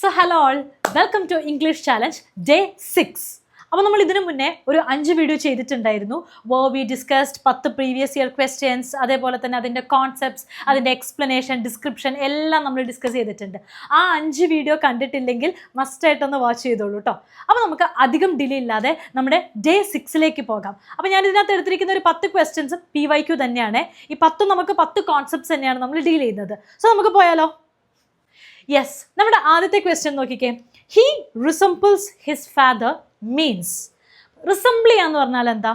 So hello all, welcome to English Challenge Day 6. അപ്പോൾ നമ്മൾ ഇതിനു മുന്നേ ഒരു 5 വീഡിയോ ചെയ്തിട്ടുണ്ടായിരുന്നു. We discussed 10 previous year questions, അതേപോലെ തന്നെ അതിൻ്റെ കോൺസെപ്റ്റ്സ്, അതിൻ്റെ എക്സ്പ്ലനേഷൻ, ഡിസ്ക്രിപ്ഷൻ എല്ലാം നമ്മൾ ഡിസ്കസ് ചെയ്തിട്ടുണ്ട്. ആ 5 വീഡിയോ കണ്ടിട്ടില്ലെങ്കിൽ മസ്റ്റായിട്ടൊന്ന് വാച്ച് ചെയ്തോളൂ കേട്ടോ. അപ്പോൾ നമുക്ക് അധികം ഡിലേ ഇല്ലാതെ നമ്മുടെ Day 6 പോകാം. അപ്പോൾ ഞാൻ ഇതിനകത്ത് എടുത്തിരിക്കുന്ന ഒരു 10 ക്വസ്റ്റ്യൻസ് PYQ തന്നെയാണ്. ഈ 10 നമുക്ക് 10 കോൺസെപ്റ്റ്സ് തന്നെയാണ് നമ്മൾ ഡീൽ ചെയ്യുന്നത്. സോ നമുക്ക് പോയാലോ? യെസ്, നമ്മുടെ ആദ്യത്തെ ക്വസ്റ്റ്യൻ നോക്കിക്കേ. He resembles his father means. Resemble ചെയ്യുക എന്ന് പറഞ്ഞാൽ എന്താ?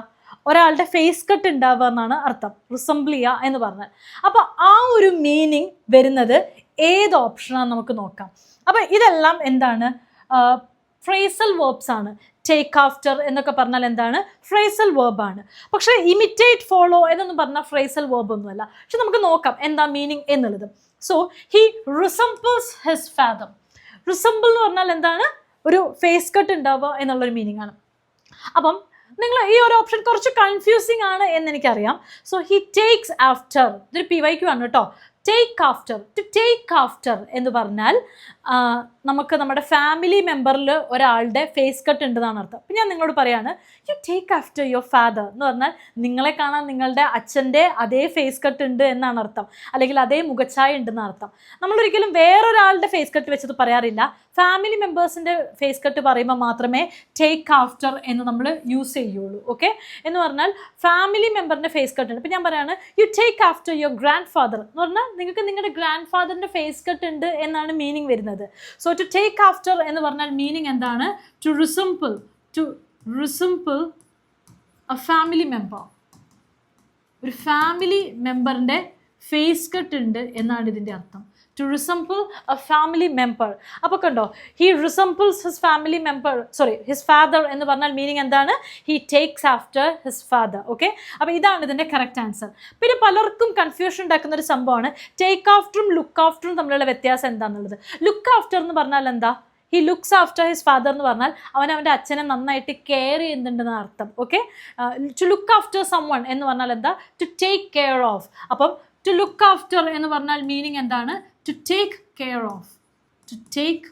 ഒരാളുടെ ഫേസ് കട്ട് ഉണ്ടാവുക എന്നാണ് അർത്ഥം, റിസംബിൾ ചെയ്യുക എന്ന് പറഞ്ഞാൽ. അപ്പോൾ ആ ഒരു മീനിങ് വരുന്നത് ഏത് ഓപ്ഷനാണെന്ന് നമുക്ക് നോക്കാം. അപ്പോൾ ഇതെല്ലാം എന്താണ്? ഫ്രേസൽ വേർബ്സ് ആണ്. ടേക്ക് ആഫ്റ്റർ എന്നൊക്കെ പറഞ്ഞാൽ എന്താണ്? ഫ്രേസൽ വേർബാണ്. പക്ഷേ ഇമിറ്റേറ്റ്, ഫോളോ എന്നൊന്നും പറഞ്ഞാൽ ഫ്രേസൽ വേർബ് ഒന്നുമല്ല. പക്ഷെ നമുക്ക് നോക്കാം എന്താ മീനിങ് എന്നുള്ളത്. So he resembles his father. Resemble എന്ന് പറഞ്ഞാൽ എന്താണ്? ഒരു ഫേസ് കട്ട് ഉണ്ടാവുക എന്നുള്ളൊരു മീനിങ് ആണ്. അപ്പം നിങ്ങൾ ഈ ഒരു ഓപ്ഷൻ കുറച്ച് കൺഫ്യൂസിങ് ആണ് എന്ന് എനിക്കറിയാം. സോ ഹി ടേക്സ് ആഫ്റ്റർ, ഇതൊരു PYQ ആണ് കേട്ടോ. Take after, to take after എന്ന് പറഞ്ഞാൽ നമുക്ക് നമ്മുടെ ഫാമിലി മെമ്പറിൽ ഒരാളുടെ ഫേസ് കട്ട് ഉണ്ടെന്നാണ് അർത്ഥം. അപ്പം ഞാൻ നിങ്ങളോട് പറയാണ്, you take after your father എന്ന് പറഞ്ഞാൽ നിങ്ങളെ കാണാൻ നിങ്ങളുടെ അച്ഛൻ്റെ അതേ ഫേസ് കട്ട് ഉണ്ട് എന്നാണ് അർത്ഥം, അല്ലെങ്കിൽ അതേ മുഖച്ഛായ ഉണ്ടെന്നാണ് അർത്ഥം. നമ്മളൊരിക്കലും വേറൊരാളുടെ ഫേസ് കട്ട് വെച്ചത് പറയാറില്ല. ഫാമിലി മെമ്പേഴ്സിൻ്റെ ഫേസ് കട്ട് പറയുമ്പോൾ മാത്രമേ ടേക്ക് ആഫ്റ്റർ എന്ന് നമ്മൾ യൂസ് ചെയ്യുള്ളൂ. ഓക്കെ, എന്ന് പറഞ്ഞാൽ ഫാമിലി മെമ്പറിൻ്റെ ഫേസ് കട്ട് ഉണ്ട്. ഇപ്പം ഞാൻ പറയാണ്, you take after your grand father എന്ന് പറഞ്ഞാൽ നിങ്ങൾക്ക് നിങ്ങളുടെ ഗ്രാൻഡ് ഫാദറിൻ്റെ ഫേസ് കട്ട് ഉണ്ട് എന്നാണ് മീനിങ് വരുന്നത്. സോ ടു ടേക്ക് ആഫ്റ്റർ എന്ന് പറഞ്ഞാൽ മീനിങ് എന്താണ്? To resemble a family member. ഒരു ഫാമിലി മെമ്പറിൻ്റെ ഫേസ് കട്ട് ഉണ്ട് എന്നാണ് ഇതിൻ്റെ അർത്ഥം. To resemble a family member. അപ്പോൾ കണ്ടോ, he resembles his family member, his father എന്ന് പറഞ്ഞാൽ മീനിങ് എന്താണ്? He takes after his father. Okay, അപ്പോൾ ഇതാണ് ഇതിൻ്റെ കറക്റ്റ് ആൻസർ. പിന്നെ പലർക്കും കൺഫ്യൂഷൻ ഉണ്ടാക്കുന്ന ഒരു സംഭവമാണ് ടേക്ക് ആഫ്റ്ററും ലുക്ക് ആഫ്റ്ററും തമ്മിലുള്ള വ്യത്യാസം എന്താണെന്നുള്ളത്. ലുക്ക് ആഫ്റ്റർ എന്ന് പറഞ്ഞാൽ എന്താ? He looks after his father എന്ന് പറഞ്ഞാൽ അവൻ അവൻ്റെ അച്ഛനെ നന്നായിട്ട് കെയർ ചെയ്യുന്നുണ്ടെന്ന് അർത്ഥം. Okay, to look after someone എന്ന് പറഞ്ഞാൽ എന്താ? To take care of. അപ്പം ടു ലുക്ക് ആഫ്റ്റർ എന്ന് പറഞ്ഞാൽ മീനിങ് എന്താണ്? To take care of, to take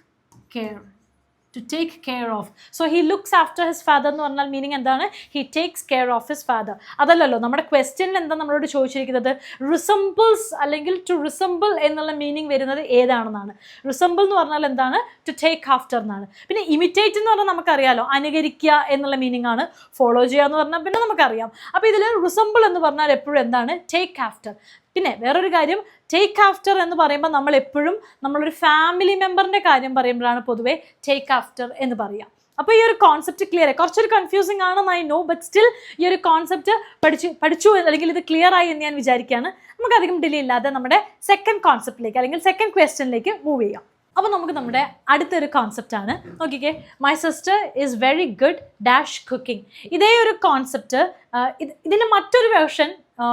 care of. So he looks after his father എന്ന് പറഞ്ഞാൽ മീനിങ് എന്താണ്? he takes care of his father. അതല്ലല്ലോ നമ്മുടെ ക്വസ്റ്റ്യനിൽ എന്താ നമ്മളോട് ചോദിച്ചിരിക്കുന്നത്? റിസംബിൾസ് അല്ലെങ്കിൽ ടു റിസംബിൾ എന്നുള്ള മീനിങ് വരുന്നത് ഏതാണെന്നാണ്. റിസംബിൾ എന്ന് പറഞ്ഞാൽ എന്താണ്? ടു ടേക്ക് ആഫ്റ്റർ എന്നാണ്. പിന്നെ ഇമിറ്റേറ്റ് എന്ന് പറഞ്ഞാൽ നമുക്കറിയാലോ, അനുകരിക്കുക എന്നുള്ള മീനിങ് ആണ്. ഫോളോ ചെയ്യുക എന്ന് പറഞ്ഞാൽ പിന്നെ നമുക്കറിയാം. അപ്പോൾ ഇതിൽ റിസംബിൾ എന്ന് പറഞ്ഞാൽ എപ്പോഴും എന്താണ്? Take after. പിന്നെ വേറൊരു കാര്യം, ടേക്ക് ആഫ്റ്റർ എന്ന് പറയുമ്പോൾ നമ്മൾ എപ്പോഴും നമ്മളൊരു ഫാമിലി മെമ്പറിൻ്റെ കാര്യം പറയുമ്പോഴാണ് പൊതുവേ ടേക്ക് ആഫ്റ്റർ എന്ന് പറയാം. അപ്പോൾ ഈ ഒരു കോൺസെപ്റ്റ് ക്ലിയർ ആയി. കുറച്ചൊരു കൺഫ്യൂസിങ് ആണെന്ന് ഐ നോ, ബട്ട് സ്റ്റിൽ ഈ ഒരു കോൺസെപ്റ്റ് പഠിച്ചു അല്ലെങ്കിൽ ഇത് ക്ലിയർ ആയി എന്ന് ഞാൻ വിചാരിക്കുകയാണ്. നമുക്ക് അധികം ഡിലേ ഇല്ലാതെ നമ്മുടെ സെക്കൻഡ് കോൺസെപ്റ്റിലേക്ക് അല്ലെങ്കിൽ സെക്കൻഡ് ക്വസ്റ്റ്യനിലേക്ക് മൂവ് ചെയ്യാം. അപ്പോൾ നമുക്ക് നമ്മുടെ അടുത്തൊരു കോൺസെപ്റ്റാണ്. നോക്കിക്കേ, my sister is very good dash cooking. ഇതേ ഒരു കോൺസെപ്റ്റ് ഇതിൻ്റെ മറ്റൊരു വേർഷൻ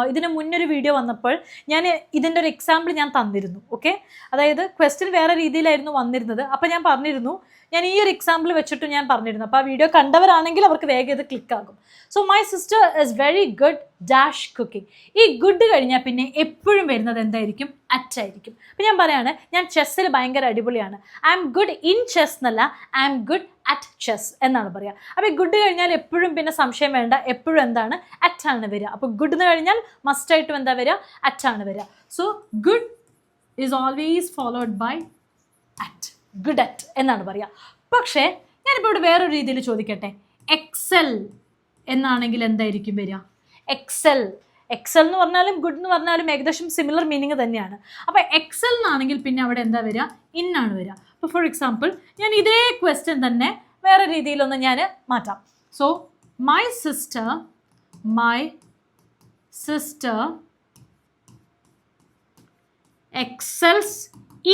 ഇതിന് മുന്നൊരു വീഡിയോ വന്നപ്പോൾ ഞാൻ ഇതിൻ്റെ ഒരു എക്സാമ്പിൾ ഞാൻ തന്നിരുന്നു. ഓക്കെ, അതായത് ക്വസ്റ്റ്യൻ വേറെ രീതിയിലായിരുന്നു വന്നിരുന്നത്. അപ്പോൾ ഞാൻ പറഞ്ഞിരുന്നു, ഞാൻ ഈ ഒരു എക്സാമ്പിൾ വെച്ചിട്ട് ഞാൻ പറഞ്ഞിരുന്നു. അപ്പോൾ ആ വീഡിയോ കണ്ടവരാണെങ്കിൽ അവർക്ക് വേഗം ഇത് ക്ലിക്കാകും. So my sister is very good dash cooking. ഈ ഗുഡ് കഴിഞ്ഞാൽ പിന്നെ എപ്പോഴും വരുന്നത് എന്തായിരിക്കും? അറ്റ് ആയിരിക്കും. അപ്പം ഞാൻ പറയാണ്, ഞാൻ ചെസ്സിൽ ഭയങ്കര അടിപൊളിയാണ്. I'm good in chess എന്നല്ല, I'm good at chess എന്നാണ് പറയുക. അപ്പോൾ ഈ ഗുഡ് കഴിഞ്ഞാൽ എപ്പോഴും പിന്നെ സംശയം വേണ്ട, എപ്പോഴും എന്താണ്? അറ്റാണ് വരിക. അപ്പോൾ ഗുഡ് എന്ന് കഴിഞ്ഞാൽ മസ്റ്റായിട്ടും എന്താ വരിക? അറ്റാണ് വരിക. So good is always followed by at, good at എന്നാണ് പറയുക. പക്ഷേ ഞാനിപ്പോൾ ഇവിടെ വേറൊരു രീതിയിൽ ചോദിക്കട്ടെ, എക്സൽ എന്നാണെങ്കിൽ എന്തായിരിക്കും വരിക? എക്സൽ എന്ന് പറഞ്ഞാലും ഗുഡ് എന്ന് പറഞ്ഞാലും ഏകദേശം സിമിലർ മീനിങ് തന്നെയാണ്. അപ്പോൾ എക്സൽ എന്നാണെങ്കിൽ പിന്നെ അവിടെ എന്താ വരിക? ഇന്നാണ് വരിക. അപ്പോൾ ഫോർ എക്സാമ്പിൾ ഞാൻ ഇതേ ക്വസ്റ്റ്യൻ തന്നെ വേറെ രീതിയിലൊന്ന് ഞാൻ മാറ്റാം. So my sister excels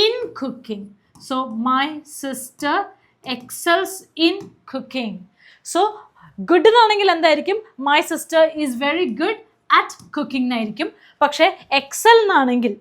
in cooking. So my sister excels in cooking. So good എന്നാണെങ്കിൽ എന്തായിരിക്കും? My sister is very good at cooking എന്നായിരിക്കും. പക്ഷേ എക്സൽ എന്നാണെങ്കിൽ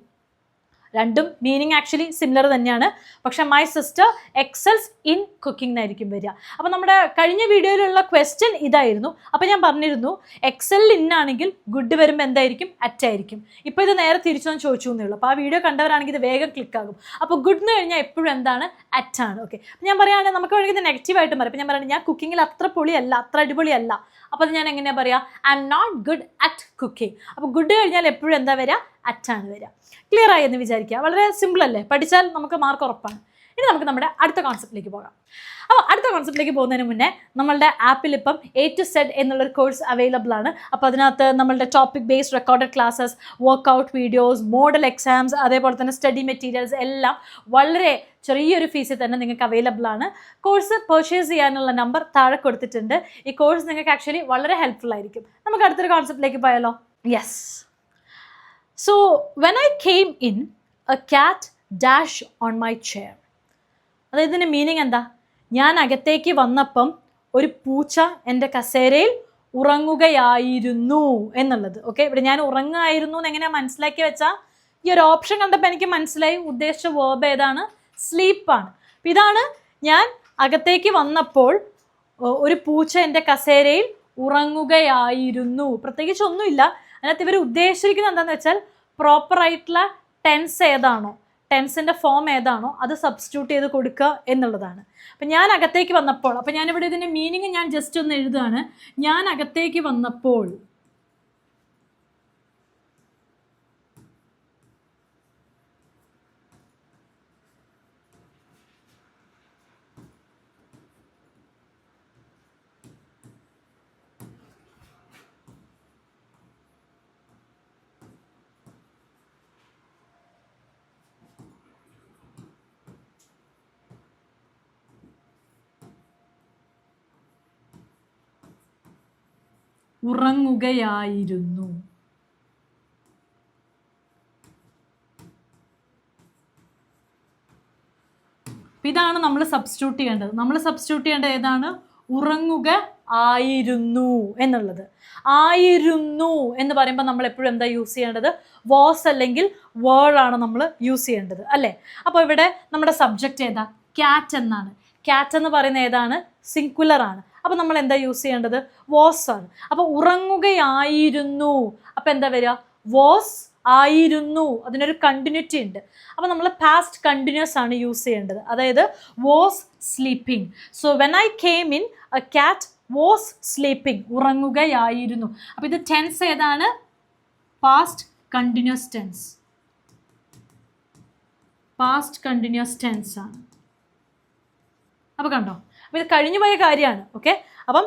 രണ്ടും മീനിങ് ആക്ച്വലി സിമിലർ തന്നെയാണ്. പക്ഷെ my sister excels in cooking എന്നായിരിക്കും വരിക. അപ്പോൾ നമ്മുടെ കഴിഞ്ഞ വീഡിയോയിലുള്ള ക്വസ്റ്റ്യൻ ഇതായിരുന്നു. അപ്പോൾ ഞാൻ പറഞ്ഞിരുന്നു എക്സൽ ഇൻ ആണെങ്കിൽ ഗുഡ് വരുമ്പോൾ എന്തായിരിക്കും? അറ്റ് ആയിരിക്കും. ഇപ്പോൾ ഇത് നേരെ തിരിച്ചൊന്ന് ചോദിച്ചു എന്നേ ഉള്ളൂ. അപ്പോൾ ആ വീഡിയോ കണ്ടവരാണെങ്കിൽ ഇത് വേഗം ക്ലിക്കാകും. അപ്പോൾ ഗുഡ് എന്ന് കഴിഞ്ഞാൽ എപ്പോഴും എന്താണ്? അറ്റ് ആണ്. ഓക്കെ, ഞാൻ പറയുകയാണെങ്കിൽ നമുക്ക് വേണമെങ്കിൽ ഇത് നെഗറ്റീവായിട്ടും പറയാം. അപ്പോൾ ഞാൻ പറയുന്നത് ഞാൻ കുക്കിങ്ങിൽ അത്ര പൊളിയല്ല, അത്ര അടിപൊളിയല്ല. അപ്പോൾ അത് ഞാൻ എങ്ങനെയാണ് പറയുക? I am not good at cooking. അപ്പോൾ ഗുഡ് കഴിഞ്ഞാൽ എപ്പോഴും എന്താ വരിക? അറ്റാണ് വരിക. ക്ലിയർ ആയി എന്ന് വിചാരിക്കുക. വളരെ സിമ്പിൾ അല്ലേ? പഠിച്ചാൽ നമുക്ക് മാർക്ക് ഉറപ്പാണ്. ഇനി നമുക്ക് നമ്മുടെ അടുത്ത കോൺസെപ്റ്റിലേക്ക് പോകാം. അപ്പോൾ അടുത്ത കോൺസെപ്റ്റിലേക്ക് പോകുന്നതിന് മുന്നേ നമ്മളുടെ ആപ്പിൽ ഇപ്പം A to Z എന്നുള്ളൊരു കോഴ്സ് അവൈലബിൾ ആണ്. അപ്പോൾ അതിനകത്ത് നമ്മളുടെ topic based recorded classes, workout videos, model exams, അതേപോലെ തന്നെ സ്റ്റഡി മെറ്റീരിയൽസ് എല്ലാം വളരെ ചെറിയൊരു ഫീസിൽ തന്നെ നിങ്ങൾക്ക് അവൈലബിൾ ആണ്. കോഴ്സ് പർച്ചേസ് ചെയ്യാനുള്ള നമ്പർ താഴെ കൊടുത്തിട്ടുണ്ട്. ഈ കോഴ്സ് നിങ്ങൾക്ക് ആക്ച്വലി വളരെ ഹെൽപ്ഫുൾ ആയിരിക്കും. നമുക്ക് അടുത്തൊരു കോൺസെപ്റ്റിലേക്ക് പോയാലോ? Yes. So when I came in, a cat dashed on my chair. അതായത് ഇതിൻ്റെ മീനിങ് എന്താ? ഞാൻ അകത്തേക്ക് വന്നപ്പം ഒരു പൂച്ച എൻ്റെ കസേരയിൽ ഉറങ്ങുകയായിരുന്നു എന്നുള്ളത്. ഓക്കെ, ഇവിടെ ഞാൻ ഉറങ്ങുകയായിരുന്നു എന്ന് എങ്ങനെയാണ് മനസ്സിലാക്കി വെച്ചാൽ ഈ ഒരു ഓപ്ഷൻ കണ്ടപ്പോൾ എനിക്ക് മനസ്സിലായി ഉദ്ദേശിച്ച വേർബ് ഏതാണ്? സ്ലീപ്പാണ്. അപ്പം ഇതാണ് ഞാൻ അകത്തേക്ക് വന്നപ്പോൾ ഒരു പൂച്ച എൻ്റെ കസേരയിൽ ഉറങ്ങുകയായിരുന്നു. പ്രത്യേകിച്ച് ഒന്നുമില്ല. അതിനകത്ത് ഇവർ ഉദ്ദേശിച്ചിരിക്കുന്നത് എന്താണെന്ന് വെച്ചാൽ പ്രോപ്പറായിട്ടുള്ള ടെൻസ് ഏതാണോ, ടെൻസിൻ്റെ ഫോം ഏതാണോ അത് സബ്സ്റ്റിറ്റ്യൂട്ട് ചെയ്ത് കൊടുക്കുക എന്നുള്ളതാണ്. അപ്പം ഞാൻ അകത്തേക്ക് വന്നപ്പോൾ, അപ്പം ഞാനിവിടെ ഇതിൻ്റെ മീനിങ് ഞാൻ ജസ്റ്റ് ഒന്ന് എഴുതുകയാണ്. ഞാൻ അകത്തേക്ക് വന്നപ്പോൾ ഉറങ്ങുകയായിരുന്നു. ഇതാണ് നമ്മൾ സബ്സ്റ്റിറ്റ്യൂട്ട് ചെയ്യേണ്ടത്. നമ്മൾ സബ്സ്റ്റിറ്റ്യൂട്ട് ചെയ്യേണ്ടത് ഏതാണ്? ഉറങ്ങുക ആയിരുന്നു എന്നുള്ളത്. ആയിരുന്നു എന്ന് പറയുമ്പോൾ നമ്മൾ എപ്പോഴും എന്താ യൂസ് ചെയ്യേണ്ടത്? വാസ് അല്ലെങ്കിൽ വേർഡാണ് നമ്മൾ യൂസ് ചെയ്യേണ്ടത് അല്ലേ? അപ്പോൾ ഇവിടെ നമ്മുടെ സബ്ജക്റ്റ് ഏതാ? ക്യാറ്റ് എന്നാണ്. ക്യാറ്റ് എന്ന് പറയുന്നത് ഏതാണ്? സിംഗുലർ ആണ്. അപ്പോൾ നമ്മൾ എന്താ യൂസ് ചെയ്യേണ്ടത്? വാസ് ആണ്. അപ്പോൾ ഉറങ്ങുകയായിരുന്നു, അപ്പോൾ എന്താ വരിക? വാസ് ആയിരുന്നു. അതിനൊരു കണ്ടിന്യൂറ്റി ഉണ്ട്. അപ്പോൾ നമ്മൾ പാസ്റ്റ് കണ്ടിന്യൂസ് ആണ് യൂസ് ചെയ്യേണ്ടത്. അതായത് was sleeping. So when I came in, a cat was sleeping. ഉറങ്ങുകയായിരുന്നു. അപ്പോൾ ഇത് ടെൻസ് ഏതാണ്? Past continuous tense. Past continuous tense ആണ്. അപ്പോൾ കണ്ടോ, അപ്പോൾ ഇത് കഴിഞ്ഞു പോയ കാര്യമാണ്. ഓക്കെ, അപ്പം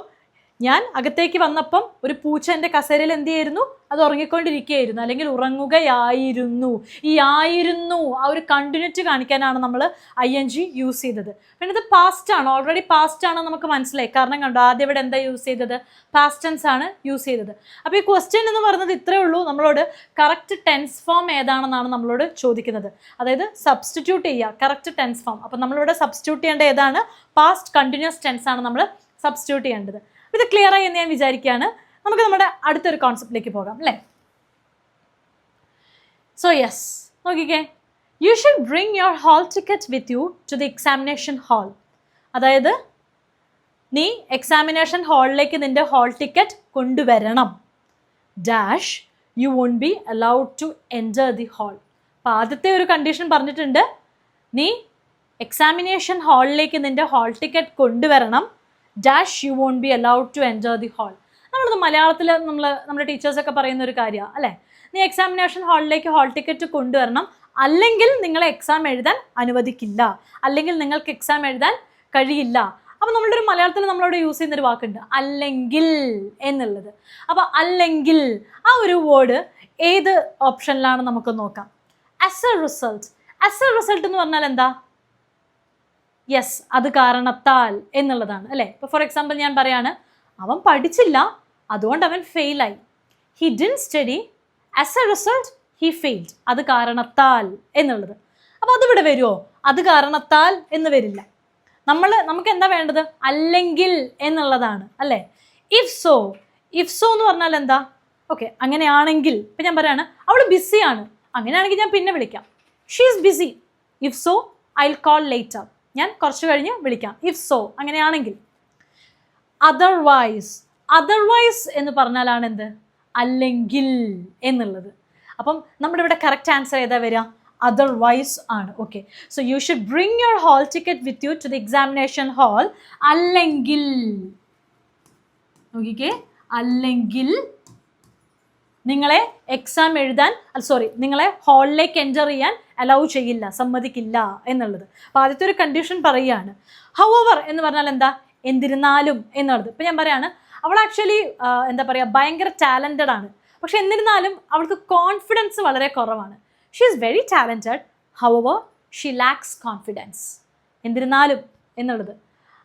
ഞാൻ അകത്തേക്ക് വന്നപ്പം ഒരു പൂച്ച എൻ്റെ കസേരയിൽ എന്ത് ചെയ്യായിരുന്നു? അത് ഉറങ്ങിക്കൊണ്ടിരിക്കുകയായിരുന്നു, അല്ലെങ്കിൽ ഉറങ്ങുകയായിരുന്നു. ഈ ആയിരുന്നു ആ ഒരു കണ്ടിന്യൂറ്റി കാണിക്കാനാണ് നമ്മൾ ING യൂസ് ചെയ്തത്. പിന്നെ ഇത് പാസ്റ്റ് ആണ്, ഓൾറെഡി പാസ്റ്റ് ആണ് നമുക്ക് മനസ്സിലായി. കാരണം കണ്ടോ, ആദ്യം ഇവിടെ എന്താ യൂസ് ചെയ്തത്? പാസ്റ്റ് ടെൻസ് ആണ് യൂസ് ചെയ്തത്. അപ്പോൾ ഈ ക്വസ്റ്റ്യൻ എന്ന് പറയുന്നത് ഇത്രയേ ഉള്ളൂ. നമ്മളോട് കറക്റ്റ് ടെൻസ് ഫോം ഏതാണെന്നാണ് നമ്മളോട് ചോദിക്കുന്നത്. അതായത് സബ്സ്റ്റിറ്റ്യൂട്ട് ചെയ്യുക കറക്റ്റ് ടെൻസ് ഫോം. അപ്പോൾ നമ്മളിവിടെ സബ്സ്റ്റിറ്റ്യൂട്ട് ചെയ്യേണ്ട ഏതാണ്? പാസ്റ്റ് കണ്ടിന്യൂസ് ടെൻസ് ആണ് നമ്മൾ സബ്സ്റ്റിറ്റ്യൂട്ട് ചെയ്യേണ്ടത്. ഇത് ക്ലിയർ ആയി എന്ന് ഞാൻ വിചാരിക്കുകയാണ്. നമുക്ക് നമ്മുടെ അടുത്തൊരു കോൺസെപ്റ്റിലേക്ക് പോകാം അല്ലേ? സോ യെസ്, നോക്കിക്കേ, you should bring your hall ticket with you to the examination hall. അതായത് നീ എക്സാമിനേഷൻ ഹാളിലേക്ക് നിൻ്റെ ഹാൾ ടിക്കറ്റ് കൊണ്ടുവരണം. Dash you won't be allowed to enter the hall. അപ്പോൾ ആദ്യത്തെ ഒരു കണ്ടീഷൻ പറഞ്ഞിട്ടുണ്ട്, നീ എക്സാമിനേഷൻ ഹാളിലേക്ക് നിൻ്റെ ഹാൾ ടിക്കറ്റ് കൊണ്ടുവരണം. Dash you won't be allowed to enter the hall. നമ്മളത് മലയാളത്തിൽ നമ്മുടെ ടീച്ചേഴ്സൊക്കെ പറയുന്ന ഒരു കാര്യമാണ് അല്ലേ? നീ എക്സാമിനേഷൻ ഹാളിലേക്ക് ഹാൾ ടിക്കറ്റ് കൊണ്ടുവരണം, അല്ലെങ്കിൽ നിങ്ങളെ എക്സാം എഴുതാൻ അനുവദിക്കില്ല, അല്ലെങ്കിൽ നിങ്ങൾക്ക് എക്സാം എഴുതാൻ കഴിയില്ല. അപ്പോൾ നമ്മളുടെ ഒരു മലയാളത്തിൽ നമ്മളവിടെ യൂസ് ചെയ്യുന്നൊരു വാക്കുണ്ട്, അല്ലെങ്കിൽ എന്നുള്ളത്. അപ്പോൾ അല്ലെങ്കിൽ ആ ഒരു വേർഡ് ഏത് ഓപ്ഷനിലാണ് നമുക്ക് നോക്കാം? As a result. As a result എന്ന് പറഞ്ഞാൽ എന്താ? യെസ്, അത് കാരണത്താൽ എന്നുള്ളതാണ് അല്ലേ? ഇപ്പോൾ ഫോർ എക്സാമ്പിൾ ഞാൻ പറയാണ്, അവൻ പഠിച്ചില്ല അതുകൊണ്ട് അവൻ ഫെയിലായി. He didn't study, as a result he failed. അത് കാരണത്താൽ എന്നുള്ളത്. അപ്പോൾ അതിവിടെ വരുമോ? അത് കാരണത്താൽ എന്ന് വരില്ല. നമുക്ക് എന്താ വേണ്ടത്? അല്ലെങ്കിൽ എന്നുള്ളതാണ് അല്ലേ? If so. ഇഫ് സോ എന്ന് പറഞ്ഞാൽ എന്താ? ഓക്കെ, അങ്ങനെയാണെങ്കിൽ ഇപ്പം ഞാൻ പറയാണ് അവൾ ബിസിയാണ്, അങ്ങനെയാണെങ്കിൽ ഞാൻ പിന്നെ വിളിക്കാം. She is BC. If so I will call later. ഞാൻ കുറച്ച് കഴിഞ്ഞ് വിളിക്കാം. ഇഫ് സോ അങ്ങനെയാണെങ്കിൽ. അതർവൈസ്. അതർവൈസ് എന്ന് പറഞ്ഞാലാണ് എന്ത്? അല്ലെങ്കിൽ എന്നുള്ളത്. അപ്പം നമ്മുടെ ഇവിടെ കറക്റ്റ് ആൻസർ ഏതാ വരിക? അതർവൈസ് ആണ്. Okay, so you should bring your hall ticket with you to the examination hall. അല്ലെങ്കിൽ നോക്കിക്കേ, അല്ലെങ്കിൽ നിങ്ങളെ എക്സാം എഴുതാൻ നിങ്ങളെ ഹാളിലേക്ക് എൻ്റർ ചെയ്യാൻ അലൗ ചെയ്യില്ല, സമ്മതിക്കില്ല എന്നുള്ളത്. അപ്പോൾ ആദ്യത്തെ ഒരു കണ്ടീഷൻ പറയുകയാണ്. ഹൗവർ എന്ന് പറഞ്ഞാൽ എന്താ? എന്നിരുന്നാലും എന്നുള്ളത്. ഇപ്പം ഞാൻ പറയാണ്, അവൾ ആക്ച്വലി എന്താ പറയുക, ഭയങ്കര ടാലൻറ്റഡ് ആണ്. പക്ഷെ എന്നിരുന്നാലും അവൾക്ക് കോൺഫിഡൻസ് വളരെ കുറവാണ്. She is very talented, however she lakhs confidence. എന്നിരുന്നാലും എന്നുള്ളത്.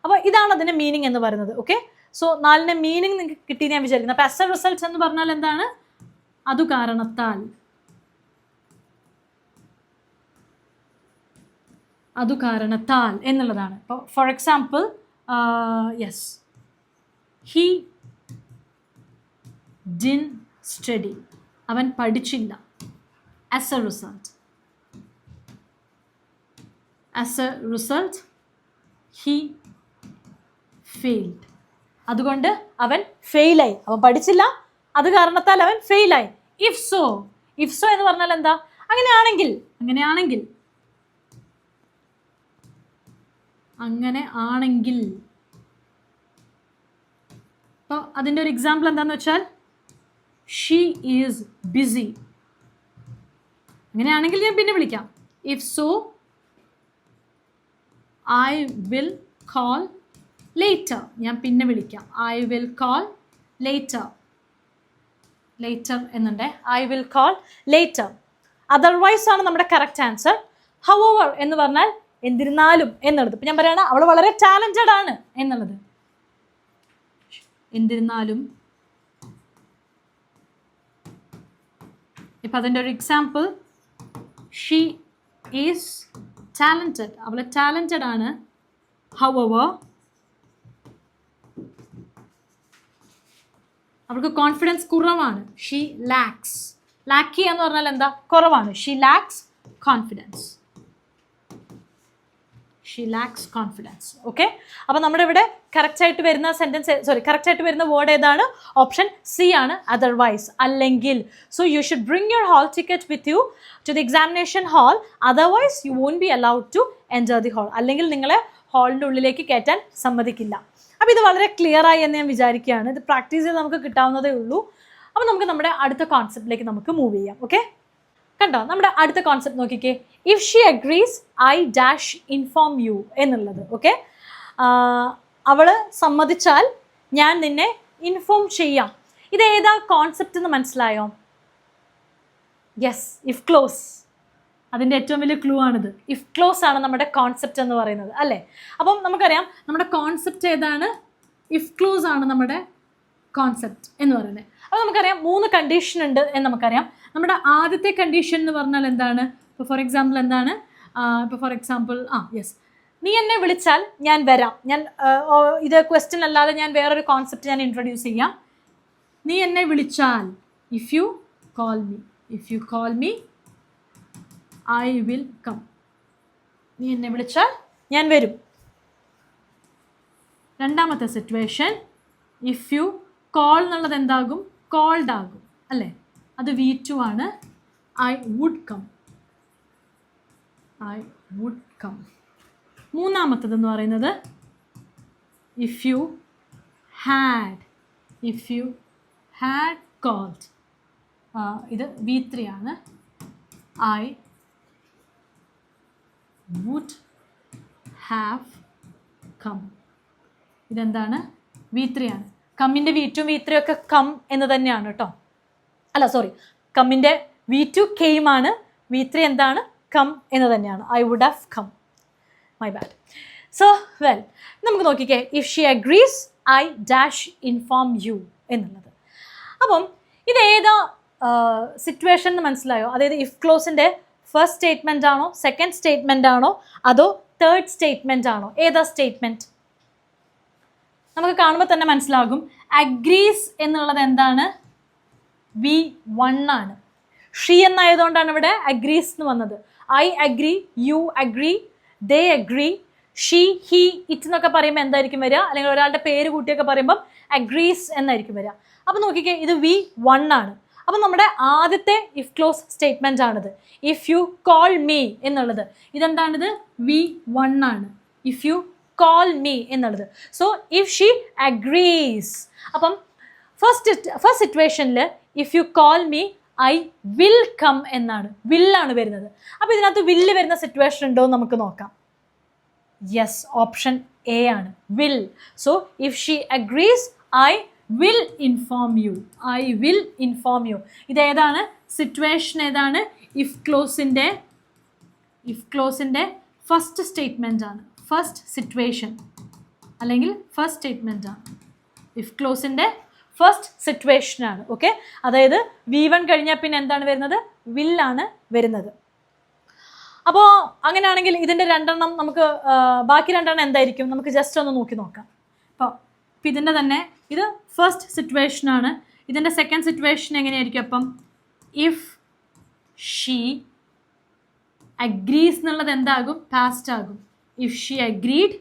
അപ്പോൾ ഇതാണ് അതിൻ്റെ മീനിങ് എന്ന് പറയുന്നത്. ഓക്കെ, സോ 4ന്റെ മീനിങ് നിങ്ങൾക്ക് കിട്ടിയെന്ന് ഞാൻ വിചാരിക്കുന്നു. അപ്പോൾ ആസ് എ റിസൾട്ട് എന്ന് പറഞ്ഞാൽ എന്താണ്? അതു കാരണത്താൽ. അതു കാരണത്താൽ എന്നുള്ളതാണ്. ഇപ്പോൾ for example, yes, he didn't study. അവൻ പഠിച്ചില്ല. As a result he failed. അതുകൊണ്ട് അവൻ ഫെയിലായി. അവൻ പഠിച്ചില്ല, അത് കാരണത്താൽ അവൻ ഫെയിലായി. ഇഫ് സോ എന്ന് പറഞ്ഞാൽ എന്താ? അങ്ങനെയാണെങ്കിൽ അപ്പോൾ അതിൻ്റെ ഒരു എക്സാമ്പിൾ എന്താണെന്ന് വെച്ചാൽ, ഷീ ഈസ് ബിസി. അങ്ങനെയാണെങ്കിൽ ഞാൻ പിന്നെ വിളിക്കാം. If so I will call later. ഞാൻ പിന്നെ വിളിക്കാം. ഐ വിൽ കോൾ ലേറ്റർ എന്നുണ്ട്. I will call later. Otherwise ആണ് നമ്മുടെ കറക്റ്റ് ആൻസർ. ഹൗവർ എന്ന് പറഞ്ഞാൽ എന്നിരുന്നാലും എന്നുള്ളത്. ഇപ്പം ഞാൻ പറയുകയാണ്, അവൾ വളരെ ടാലൻറ്റഡ് ആണ് എന്നുള്ളത്. എന്നിരുന്നാലും. ഇപ്പം അതിൻ്റെ ഒരു എക്സാമ്പിൾ, ഷീ ഈസ് ടാലൻറ്റഡ്. അവൾ ടാലൻറ്റഡ് ആണ്. ഹൗവർ അവൾക്ക് കോൺഫിഡൻസ് കുറവാണ്. ഷീ ലാക്സ്. ലാക്ക് എന്ന് പറഞ്ഞാൽ എന്താ? കുറവാണ്. She lakhs confidence. ഓക്കെ, അപ്പോൾ നമ്മുടെ ഇവിടെ കറക്റ്റായിട്ട് വരുന്ന കറക്റ്റായിട്ട് വരുന്ന വേർഡ് ഏതാണ്? ഓപ്ഷൻ സി ആണ്, അതർവൈസ്, അല്ലെങ്കിൽ. So you should bring your hall ticket with you to the examination hall. Otherwise you won't be allowed to enter the hall. അല്ലെങ്കിൽ നിങ്ങളെ ഹാളിൻ്റെ ഉള്ളിലേക്ക് കയറ്റാൻ സമ്മതിക്കില്ല. അപ്പോൾ ഇത് വളരെ ക്ലിയർ ആയി എന്ന് ഞാൻ വിചാരിക്കുകയാണ്. ഇത് പ്രാക്ടീസ് ചെയ്ത് നമുക്ക് കിട്ടാവുന്നതേ ഉള്ളൂ. അപ്പോൾ നമുക്ക് നമ്മുടെ അടുത്ത കോൺസെപ്റ്റിലേക്ക് നമുക്ക് മൂവ് ചെയ്യാം. ഓക്കെ, കണ്ടോ, നമ്മുടെ അടുത്ത കോൺസെപ്റ്റ് നോക്കിക്കേ. If she agrees I dash inform you എന്നുള്ളത്. ഓക്കെ, അവൾ സമ്മതിച്ചാൽ ഞാൻ നിന്നെ ഇൻഫോം ചെയ്യാം. ഇത് ഏതാ കോൺസെപ്റ്റ് എന്ന് മനസ്സിലായോ? Yes, if close. അതിൻ്റെ ഏറ്റവും വലിയ ക്ലൂ ആണിത്. ഇഫ് ക്ലോസ് ആണ് നമ്മുടെ കോൺസെപ്റ്റ് എന്ന് പറയുന്നത്, അല്ലേ? അപ്പം നമുക്കറിയാം നമ്മുടെ കോൺസെപ്റ്റ് ഏതാണ്? ഇഫ് ക്ലോസ് ആണ് നമ്മുടെ കോൺസെപ്റ്റ് എന്ന് പറയുന്നത്. അപ്പോൾ നമുക്കറിയാം 3 കണ്ടീഷൻ ഉണ്ട് എന്ന് നമുക്കറിയാം. നമ്മുടെ ആദ്യത്തെ കണ്ടീഷൻ എന്ന് പറഞ്ഞാൽ എന്താണ്? ഇപ്പോൾ ഫോർ എക്സാമ്പിൾ എന്താണ്? യെസ്, നീ എന്നെ വിളിച്ചാൽ ഞാൻ വരാം. ഞാൻ ഇത് ക്വസ്റ്റ്യൻ അല്ലാതെ ഞാൻ വേറൊരു കോൺസെപ്റ്റ് ഞാൻ ഇൻട്രൊഡ്യൂസ് ചെയ്യാം. നീ എന്നെ വിളിച്ചാൽ, if you call me I will come. നീ എന്നെ വിളിച്ചാൽ ഞാൻ വരും. രണ്ടാമത്തെ സിറ്റുവേഷൻ, ഇഫ് യു കോൾ എന്നുള്ളത് എന്താകും? കോൾഡ് ആകും, അല്ലേ? അത് V2 ആണ്. I would come. മൂന്നാമത്തതെന്ന് പറയുന്നത്, ഇഫ് യു ഹാഡ് കോൾഡ്. ഇത് V3 ആണ്. I would have come. ഇതെന്താണ്? V3 ആണ്. കമ്മിൻ്റെ V2 V3 ഒക്കെ കം എന്ന് തന്നെയാണ് കേട്ടോ. അല്ല സോറി, കമ്മിൻ്റെ V2 കെയിം ആണ്. V3 എന്താണ്? കം എന്ന് തന്നെയാണ്. I would have come. My bad. So well, നമുക്ക് നോക്കിക്കേ. If she agrees I dash inform you എന്നുള്ളത്. അപ്പം ഇത് ഏതാ സിറ്റുവേഷൻ എന്ന് മനസ്സിലായോ? അതായത് ഇഫ് ക്ലോസിൻ്റെ ഫസ്റ്റ് സ്റ്റേറ്റ്മെൻ്റ് ആണോ, സെക്കൻഡ് സ്റ്റേറ്റ്മെൻ്റ് ആണോ, അതോ തേർഡ് സ്റ്റേറ്റ്മെൻ്റ് ആണോ? ഏതാ സ്റ്റേറ്റ്മെൻറ്റ്? നമുക്ക് കാണുമ്പോൾ തന്നെ മനസ്സിലാകും. അഗ്രീസ് എന്നുള്ളത് എന്താണ്? V1 ആണ്. ഷീ എന്നായതുകൊണ്ടാണ് ഇവിടെ അഗ്രീസ് എന്ന് വന്നത്. I agree, you agree, they agree, she, he, it എന്നൊക്കെ പറയുമ്പോൾ എന്തായിരിക്കും വരിക? അല്ലെങ്കിൽ ഒരാളുടെ പേര് കൂട്ടിയൊക്കെ പറയുമ്പം അഗ്രീസ് എന്നായിരിക്കും വരിക. അപ്പം നോക്കിക്കേ, ഇത് V1 ആണ്. അപ്പം നമ്മുടെ ആദ്യത്തെ ഇഫ് ക്ലോസ് സ്റ്റേറ്റ്മെൻ്റ് ആണിത്. ഇഫ് യു കോൾ മീ എന്നുള്ളത് ഇതെന്താണിത്? V1 ആണ്. ഇഫ് യു കോൾ മീ എന്നുള്ളത്. സോ ഇഫ് ഷീ അഗ്രീസ്, അപ്പം ഫസ്റ്റ് സിറ്റുവേഷനിൽ if you call me I will come എന്നാണ്, വില്ലാണ് വരുന്നത്. അപ്പോൾ ഇതിനകത്ത് വില്ല് വരുന്ന സിറ്റുവേഷൻ ഉണ്ടോ എന്ന് നമുക്ക് നോക്കാം. യെസ്, ഓപ്ഷൻ എ ആണ്, will. So if she agrees I will inform you, I will inform you. ഇതേതാണ് സിറ്റുവേഷൻ? ഏതാണ്? ഇഫ് ക്ലോസിൻ്റെ ഫസ്റ്റ് സ്റ്റേറ്റ്മെൻ്റ് ആണ്, ഫസ്റ്റ് സിറ്റുവേഷൻ അല്ലെങ്കിൽ ഫസ്റ്റ് സ്റ്റേറ്റ്മെൻ്റ് ആണ്. ഇഫ് ക്ലോസിൻ്റെ ഫസ്റ്റ് സിറ്റുവേഷൻ ആണ്. ഓക്കെ, അതായത് V1 കഴിഞ്ഞാൽ പിന്നെ എന്താണ് വരുന്നത്? വില്ലാണ് വരുന്നത്. അപ്പോൾ അങ്ങനെയാണെങ്കിൽ ഇതിൻ്റെ രണ്ടെണ്ണം നമുക്ക്, ബാക്കി രണ്ടെണ്ണം എന്തായിരിക്കും? നമുക്ക് ജസ്റ്റ് ഒന്ന് നോക്കി നോക്കാം. അപ്പോൾ ഇതിൻ്റെ തന്നെ ഇത് ഫസ്റ്റ് സിറ്റുവേഷൻ ആണ്. ഇതിൻ്റെ സെക്കൻഡ് സിറ്റുവേഷൻ എങ്ങനെയായിരിക്കും? അപ്പം ഇഫ് ഷീ അഗ്രീസ് എന്നുള്ളത് എന്താകും? പാസ്റ്റ് ആകും. If she agreed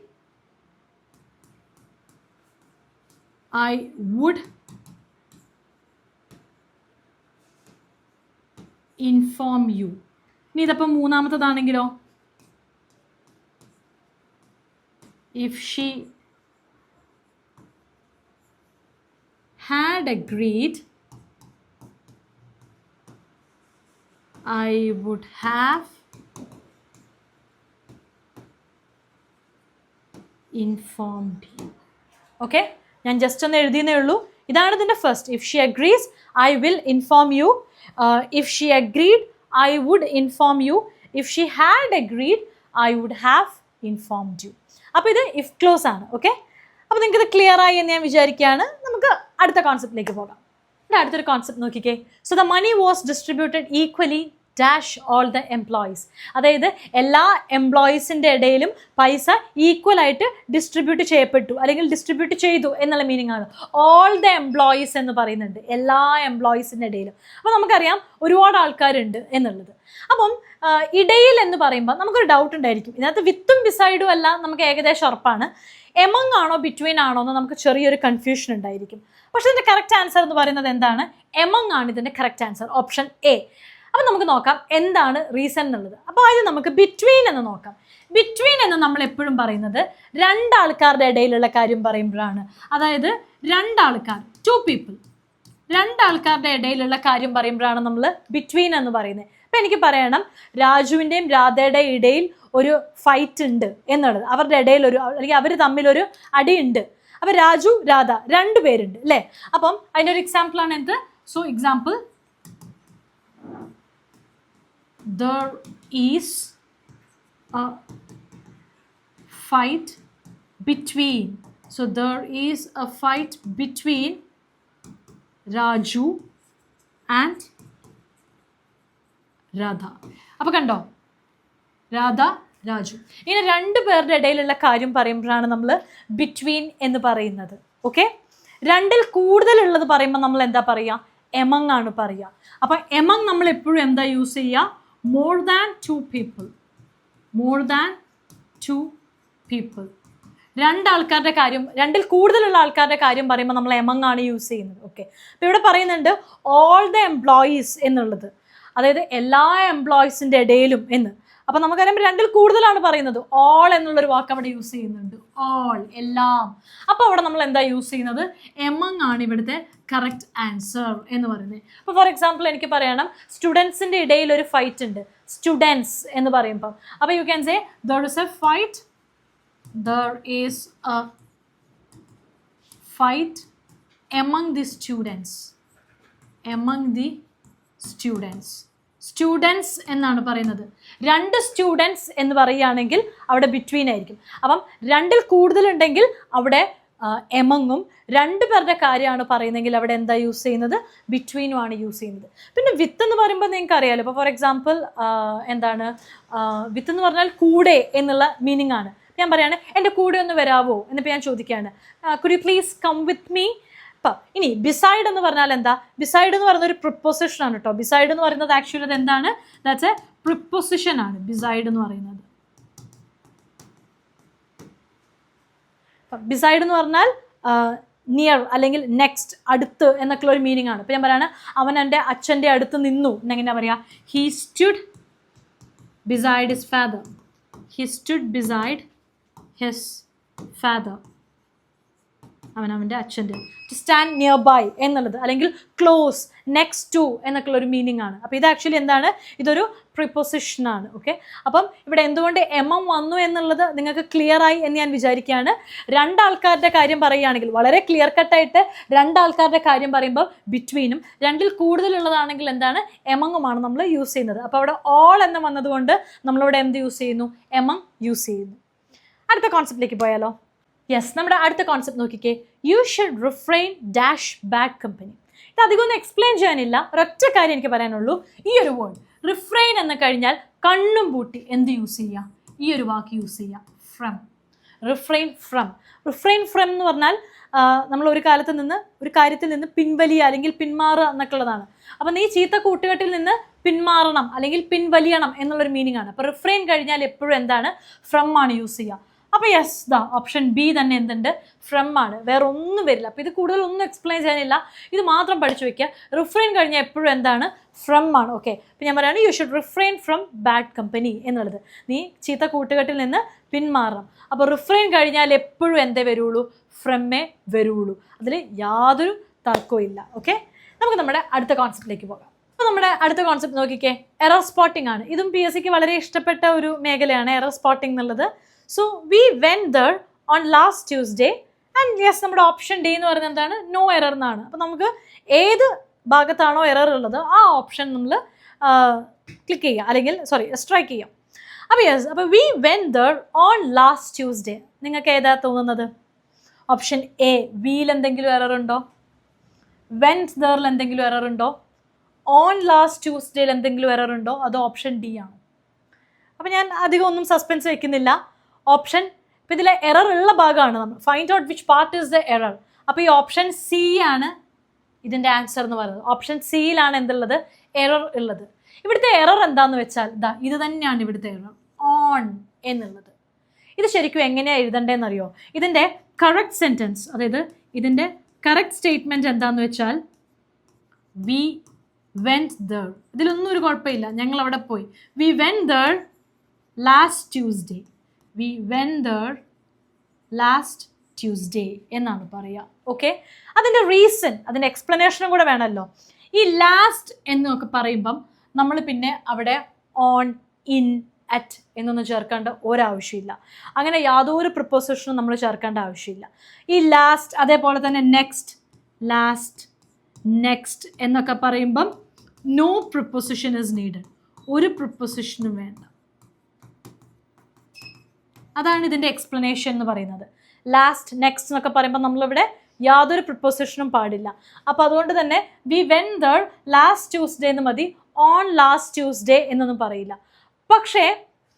I would inform you. ഇനി ഇതപ്പം മൂന്നാമത്തതാണെങ്കിലോ? If she had agreed I would have informed you. Okay, ഞാൻ ജസ്റ്റ് ഒന്ന് എഴുതിയെന്നേ ഉള്ളൂ. ഇതാണ് ഇതിൻ്റെ first. If she agrees I will inform you. If she agreed I would inform you. If she had agreed I would have informed you. അപ്പോൾ ഇത് if close ആണ്. Okay, അപ്പോൾ നിങ്ങൾക്ക് ഇത് ക്ലിയർ ആയി എന്ന് ഞാൻ വിചാരിക്കുകയാണ്. നമുക്ക് അടുത്ത കോൺസെപ്റ്റിലേക്ക് പോകാം. അടുത്തൊരു കോൺസെപ്റ്റ് നോക്കിക്കേ. So the money was distributed equally dash all the employees. അതായത് എല്ലാ എംപ്ലോയീസിൻ്റെ ഇടയിലും പൈസ ഈക്വൽ ആയിട്ട് ഡിസ്ട്രിബ്യൂട്ട് ചെയ്യപ്പെട്ടു അല്ലെങ്കിൽ ഡിസ്ട്രിബ്യൂട്ട് ചെയ്തു എന്നുള്ള മീനിങ് ആണ്. ഓൾ ദ എംപ്ലോയീസ് എന്ന് പറയുന്നുണ്ട്, എല്ലാ എംപ്ലോയീസിൻ്റെ ഇടയിലും. അപ്പോൾ നമുക്കറിയാം ഒരുപാട് ആൾക്കാരുണ്ട് എന്നുള്ളത്. അപ്പം ഇടയിൽ എന്ന് പറയുമ്പോൾ നമുക്കൊരു ഡൗട്ട് ഉണ്ടായിരിക്കും. ഇതിനകത്ത് വിത്തും ബിസൈഡും അല്ല, നമുക്ക് ഏകദേശം ഉറപ്പാണ്. എമംഗ് ആണോ ബിറ്റ്വീൻ ആണോ എന്ന് നമുക്ക് ചെറിയൊരു കൺഫ്യൂഷൻ ഉണ്ടായിരിക്കും. പക്ഷേ ഇതിൻ്റെ കറക്റ്റ് ആൻസർ എന്ന് പറയുന്നത് എന്താണ്? എമംഗ് ആണ് ഇതിൻ്റെ കറക്റ്റ് ആൻസർ, ഓപ്ഷൻ എ. അപ്പം നമുക്ക് നോക്കാം എന്താണ് റീസൺ എന്നുള്ളത്. അപ്പോൾ ആദ്യം നമുക്ക് ബിറ്റ്വീൻ എന്ന് നോക്കാം. ബിറ്റ്വീൻ എന്ന് നമ്മൾ എപ്പോഴും പറയുന്നത് രണ്ടാൾക്കാരുടെ ഇടയിലുള്ള കാര്യം പറയുമ്പോഴാണ്. അതായത് രണ്ടാൾക്കാർ, ടു പീപ്പിൾ, രണ്ടാൾക്കാരുടെ ഇടയിലുള്ള കാര്യം പറയുമ്പോഴാണ് നമ്മൾ ബിറ്റ്വീൻ എന്ന് പറയുന്നത്. അപ്പം എനിക്ക് പറയണം രാജുവിൻ്റെയും രാധയുടെയും ഇടയിൽ ഒരു ഫൈറ്റ് ഉണ്ട് എന്നുള്ളത്, അവരുടെ ഇടയിൽ ഒരു, അല്ലെങ്കിൽ അവർ തമ്മിലൊരു അടിയുണ്ട്. അപ്പം രാജു രാധ രണ്ടുപേരുണ്ട് അല്ലേ? അപ്പം അതിൻ്റെ ഒരു എക്സാമ്പിളാണ് എന്ത്? So example, there is a fight between. So there is a fight between Raju and Radha. അപ്പോൾ കണ്ടോ, രാധ രാജു, ഇങ്ങനെ രണ്ടു പേരുടെ ഇടയിലുള്ള കാര്യം പറയുമ്പോഴാണ് നമ്മൾ ബിറ്റ്വീൻ എന്ന് പറയുന്നത്. ഓക്കെ, രണ്ടിൽ കൂടുതലുള്ളത് പറയുമ്പോൾ നമ്മൾ എന്താ പറയുക? എമംഗ് ആണ് പറയുക. അപ്പം എമംഗ് നമ്മൾ എപ്പോഴും എന്താ യൂസ് ചെയ്യുക? More than two people, more than two people. രണ്ടാൾക്കാരുടെ കാര്യം, രണ്ടിൽ കൂടുതലുള്ള ആൾക്കാരുടെ കാര്യം പറയുമ്പോൾ നമ്മൾ എമംഗ് ആണ് യൂസ് ചെയ്യുന്നത്. ഓക്കെ, അപ്പോൾ ഇവിടെ പറയുന്നുണ്ട് ഓൾ ദ എംപ്ലോയീസ് എന്നുള്ളത്, അതായത് എല്ലാ എംപ്ലോയീസിൻ്റെ ഇടയിലും എന്ന്. അപ്പം നമുക്കറിയാം രണ്ടിൽ കൂടുതലാണ് പറയുന്നത്. ഓൾ എന്നുള്ളൊരു വാക്ക് അവിടെ യൂസ് ചെയ്യുന്നുണ്ട്, ഓൾ, എല്ലാം. അപ്പോൾ അവിടെ നമ്മൾ എന്താ യൂസ് ചെയ്യുന്നത്? എമംഗ് ആണ് ഇവിടുത്തെ കറക്റ്റ് ആൻസർ എന്ന് പറയുന്നത്. അപ്പോൾ ഫോർ എക്സാമ്പിൾ എനിക്ക് പറയണം സ്റ്റുഡൻസിൻ്റെ ഇടയിൽ ഒരു ഫൈറ്റ് ഉണ്ട്, സ്റ്റുഡൻസ് എന്ന് പറയുമ്പം. അപ്പോൾ you can say there is A fight, there is A fight among the students, among the students. Students എന്നാണ് പറയുന്നത്. രണ്ട് സ്റ്റുഡൻസ് എന്ന് പറയുകയാണെങ്കിൽ അവിടെ ബിറ്റ്വീൻ ആയിരിക്കും. അപ്പം രണ്ടിൽ കൂടുതലുണ്ടെങ്കിൽ അവിടെ എമങ്ങും, രണ്ടു പേരുടെ കാര്യമാണ് പറയുന്നതെങ്കിൽ അവിടെ എന്താ യൂസ് ചെയ്യുന്നത്? ബിറ്റ്വീനും ആണ് യൂസ് ചെയ്യുന്നത്. പിന്നെ വിത്ത് എന്ന് പറയുമ്പോൾ നിങ്ങൾക്ക് അറിയാമല്ലോ. ഇപ്പോൾ ഫോർ എക്സാമ്പിൾ എന്താണ് വിത്ത് എന്ന് പറഞ്ഞാൽ കൂടെ എന്നുള്ള മീനിങ് ആണ്. ഞാൻ പറയാണ് എൻ്റെ കൂടെ ഒന്ന് വരാവോ എന്നിപ്പോൾ ഞാൻ ചോദിക്കുകയാണ്, could you please come with me. ഇനി ബിസൈഡ് എന്ന് പറഞ്ഞാൽ എന്താ? ബിസൈഡ് എന്ന് പറയുന്ന ഒരു പ്രിപ്പോസിഷൻ ആണ് കേട്ടോ. ബിസൈഡ് എന്ന് പറയുന്നത് ആക്ച്വലി അത് എന്താണ്? ദാറ്റ്സ് എ പ്രിപ്പൊസിഷൻ ആണ് ബിസൈഡ് എന്ന് പറയുന്നത്. ബിസൈഡ് എന്ന് പറഞ്ഞാൽ നിയർ അല്ലെങ്കിൽ നെക്സ്റ്റ്, അടുത്ത് എന്നൊക്കെയുള്ള ഒരു മീനിങ് ആണ്. ഇപ്പം ഞാൻ പറയാണ് അവൻ എൻ്റെ അച്ഛൻ്റെ അടുത്ത് നിന്നു എന്നെങ്ങനെ പറയാം? He stood beside his father. He stood beside his father. അവൻ്റെ അച്ഛൻ്റെ. ടു സ്റ്റാൻഡ് നിയർ ബൈ എന്നുള്ളത്, അല്ലെങ്കിൽ ക്ലോസ്, നെക്സ്റ്റ് ടു എന്നൊക്കെയുള്ള ഒരു മീനിങ് ആണ്. അപ്പോൾ ഇത് ആക്ച്വലി എന്താണ്? ഇതൊരു പ്രിപ്പൊസിഷനാണ്. ഓക്കെ, അപ്പം ഇവിടെ എന്തുകൊണ്ട് എം വന്നു എന്നുള്ളത് നിങ്ങൾക്ക് ക്ലിയർ ആയി എന്ന് ഞാൻ വിചാരിക്കുകയാണ്. രണ്ടാൾക്കാരുടെ കാര്യം പറയുകയാണെങ്കിൽ വളരെ ക്ലിയർ കട്ടായിട്ട് രണ്ടാൾക്കാരുടെ കാര്യം പറയുമ്പോൾ ബിറ്റ്വീനും, രണ്ടിൽ കൂടുതലുള്ളതാണെങ്കിൽ എന്താണ്? എമങ്ങുമാണ് നമ്മൾ യൂസ് ചെയ്യുന്നത്. അപ്പോൾ അവിടെ ഓൾ എന്ന് വന്നതുകൊണ്ട് നമ്മളിവിടെ എന്ത് യൂസ് ചെയ്യുന്നു? എമങ് യൂസ് ചെയ്യുന്നു. അടുത്ത കോൺസെപ്റ്റിലേക്ക് പോയാലോ? യെസ്, നമ്മുടെ അടുത്ത കോൺസെപ്റ്റ് നോക്കിക്കേ. You should refrain dash bad company. ഇത് അധികം ഒന്നും എക്സ്പ്ലെയിൻ ചെയ്യാനില്ല, ഒരൊറ്റ കാര്യം എനിക്ക് പറയാനുള്ളൂ. ഈ ഒരു വേർഡ് റിഫ്രെയിൻ എന്ന് കഴിഞ്ഞാൽ കണ്ണും പൂട്ടി എന്ത് യൂസ് ചെയ്യുക? ഈ ഒരു വാക്ക് യൂസ് ചെയ്യുക, from. Refrain from. Refrain from എന്ന് പറഞ്ഞാൽ നമ്മൾ ഒരു കാര്യത്തിൽ നിന്ന് പിൻവലിയുക അല്ലെങ്കിൽ പിന്മാറുക എന്നൊക്കെ ഉള്ളതാണ്. അപ്പം നീ ചീത്ത കൂട്ടുകെട്ടിൽ നിന്ന് പിന്മാറണം അല്ലെങ്കിൽ പിൻവലിയണം എന്നുള്ളൊരു മീനിങ് ആണ്. അപ്പോൾ റിഫ്രെയിൻ കഴിഞ്ഞാൽ എപ്പോഴും എന്താണ്? ഫ്രം ആണ് യൂസ് ചെയ്യുക. അപ്പോൾ യെസ്, ഓപ്ഷൻ ബി തന്നെ എന്തുണ്ട്? ഫ്രം ആണ്, വേറെ ഒന്നും വരില്ല. അപ്പോൾ ഇത് കൂടുതലൊന്നും എക്സ്പ്ലെയിൻ ചെയ്യാനില്ല, ഇത് മാത്രം പഠിച്ചു വയ്ക്കുക. റിഫ്രെയിൻ കഴിഞ്ഞാൽ എപ്പോഴും എന്താണ്? ഫ്രം ആണ്. ഓക്കെ, അപ്പോൾ ഞാൻ പറയുകയാണ് you should refrain from bad company എന്നുള്ളത്. നീ ചീത്ത കൂട്ടുകെട്ടിൽ നിന്ന് പിന്മാറണം. അപ്പോൾ റിഫ്രെയിൻ കഴിഞ്ഞാൽ എപ്പോഴും എന്തേ വരുള്ളൂ? ഫ്രമ്മേ വരുള്ളൂ. അതിൽ യാതൊരു തർക്കവും ഇല്ല. ഓക്കെ, നമുക്ക് നമ്മുടെ അടുത്ത കോൺസെപ്റ്റിലേക്ക് പോകാം. അപ്പോൾ നമ്മുടെ അടുത്ത കോൺസെപ്റ്റ് നോക്കിക്കേ, എറർ സ്പോട്ടിംഗ് ആണ്. ഇതും PSCക്ക് വളരെ ഇഷ്ടപ്പെട്ട ഒരു മേഖലയാണ് എറർ സ്പോട്ടിംഗ് എന്നുള്ളത്. So we went there on last Tuesday and yes, നമ്മുടെ ഓപ്ഷൻ ഡി എന്ന് പറയുന്നത് എന്താണ്? നോ എറർ എന്നാണ്. അപ്പോൾ നമുക്ക് ഏത് ഭാഗത്താണോ എറർ ഉള്ളത് ആ ഓപ്ഷൻ നമ്മൾ ക്ലിക്ക് ചെയ്യുക, അല്ലെങ്കിൽ സ്ട്രൈക്ക് ചെയ്യാം. അപ്പോൾ യെസ്, അപ്പോൾ we went there on last Tuesday. നിങ്ങൾക്ക് ഏതാ തോന്നുന്നത്? ഓപ്ഷൻ എ, വിയിൽ എന്തെങ്കിലും എറർ ഉണ്ടോ? വെന്റ് ദറിൽ എന്തെങ്കിലും എറർ ഉണ്ടോ? ഓൺ ലാസ്റ്റ് ട്യൂസ്ഡേയിൽ എന്തെങ്കിലും എറർ ഉണ്ടോ? അതോ ഓപ്ഷൻ ഡി ആണോ? അപ്പോൾ ഞാൻ അധികം ഒന്നും സസ്പെൻസ് വെക്കുന്നില്ല. ഓപ്ഷൻ, ഇപ്പം ഇതിലെ എറർ ഉള്ള ഭാഗമാണ് നമ്മൾ find out which part is the error. അപ്പോൾ ഈ ഓപ്ഷൻ സി ആണ് ഇതിൻ്റെ ആൻസർ എന്ന് പറയുന്നത്. ഓപ്ഷൻ സിയിലാണ് എന്തുള്ളത്? എറർ ഉള്ളത്. ഇവിടുത്തെ എറർ എന്താണെന്ന് വെച്ചാൽ ഇത് തന്നെയാണ് ഇവിടുത്തെ എറർ, ഓൺ എന്നുള്ളത്. ഇത് ശരിക്കും എങ്ങനെയാണ് എഴുതേണ്ടതെന്നറിയോ? ഇതിൻ്റെ കറക്റ്റ് സെൻറ്റൻസ്, അതായത് ഇതിൻ്റെ കറക്റ്റ് സ്റ്റേറ്റ്മെൻറ്റ് എന്താണെന്ന് വെച്ചാൽ വി വെന്റ് ദർ. ഇതിലൊന്നും ഒരു കുഴപ്പമില്ല, ഞങ്ങൾ അവിടെ പോയി. We went there last Tuesday. We went there last Tuesday എന്നാണ് പറയുക. ഓക്കെ, അതിൻ്റെ റീസൺ, അതിൻ്റെ എക്സ്പ്ലനേഷനും കൂടെ വേണമല്ലോ. ഈ ലാസ്റ്റ് എന്നൊക്കെ പറയുമ്പം നമ്മൾ പിന്നെ അവിടെ ഓൺ, ഇൻ, അറ്റ് എന്നൊന്നും ചേർക്കേണ്ട ഒരാവശ്യമില്ല. അങ്ങനെ യാതൊരു പ്രിപ്പോസിഷനും നമ്മൾ ചേർക്കേണ്ട ആവശ്യമില്ല. ഈ ലാസ്റ്റ്, അതേപോലെ തന്നെ നെക്സ്റ്റ്, ലാസ്റ്റ്, നെക്സ്റ്റ് എന്നൊക്കെ പറയുമ്പം നോ പ്രിപ്പോസിഷൻ ഇസ് നീഡഡ്. ഒരു പ്രിപ്പോസിഷനും വേണ്ട. അതാണ് ഇതിൻ്റെ എക്സ്പ്ലനേഷൻ എന്ന് പറയുന്നത്. ലാസ്റ്റ്, നെക്സ്റ്റ് എന്നൊക്കെ പറയുമ്പോൾ നമ്മളിവിടെ യാതൊരു പ്രിപ്പോസിഷനും പാടില്ല. അപ്പോൾ അതുകൊണ്ട് തന്നെ we went there last Tuesday എന്ന് മതി, ഓൺ ലാസ്റ്റ് ട്യൂസ്ഡേ എന്നൊന്നും പറയില്ല. പക്ഷേ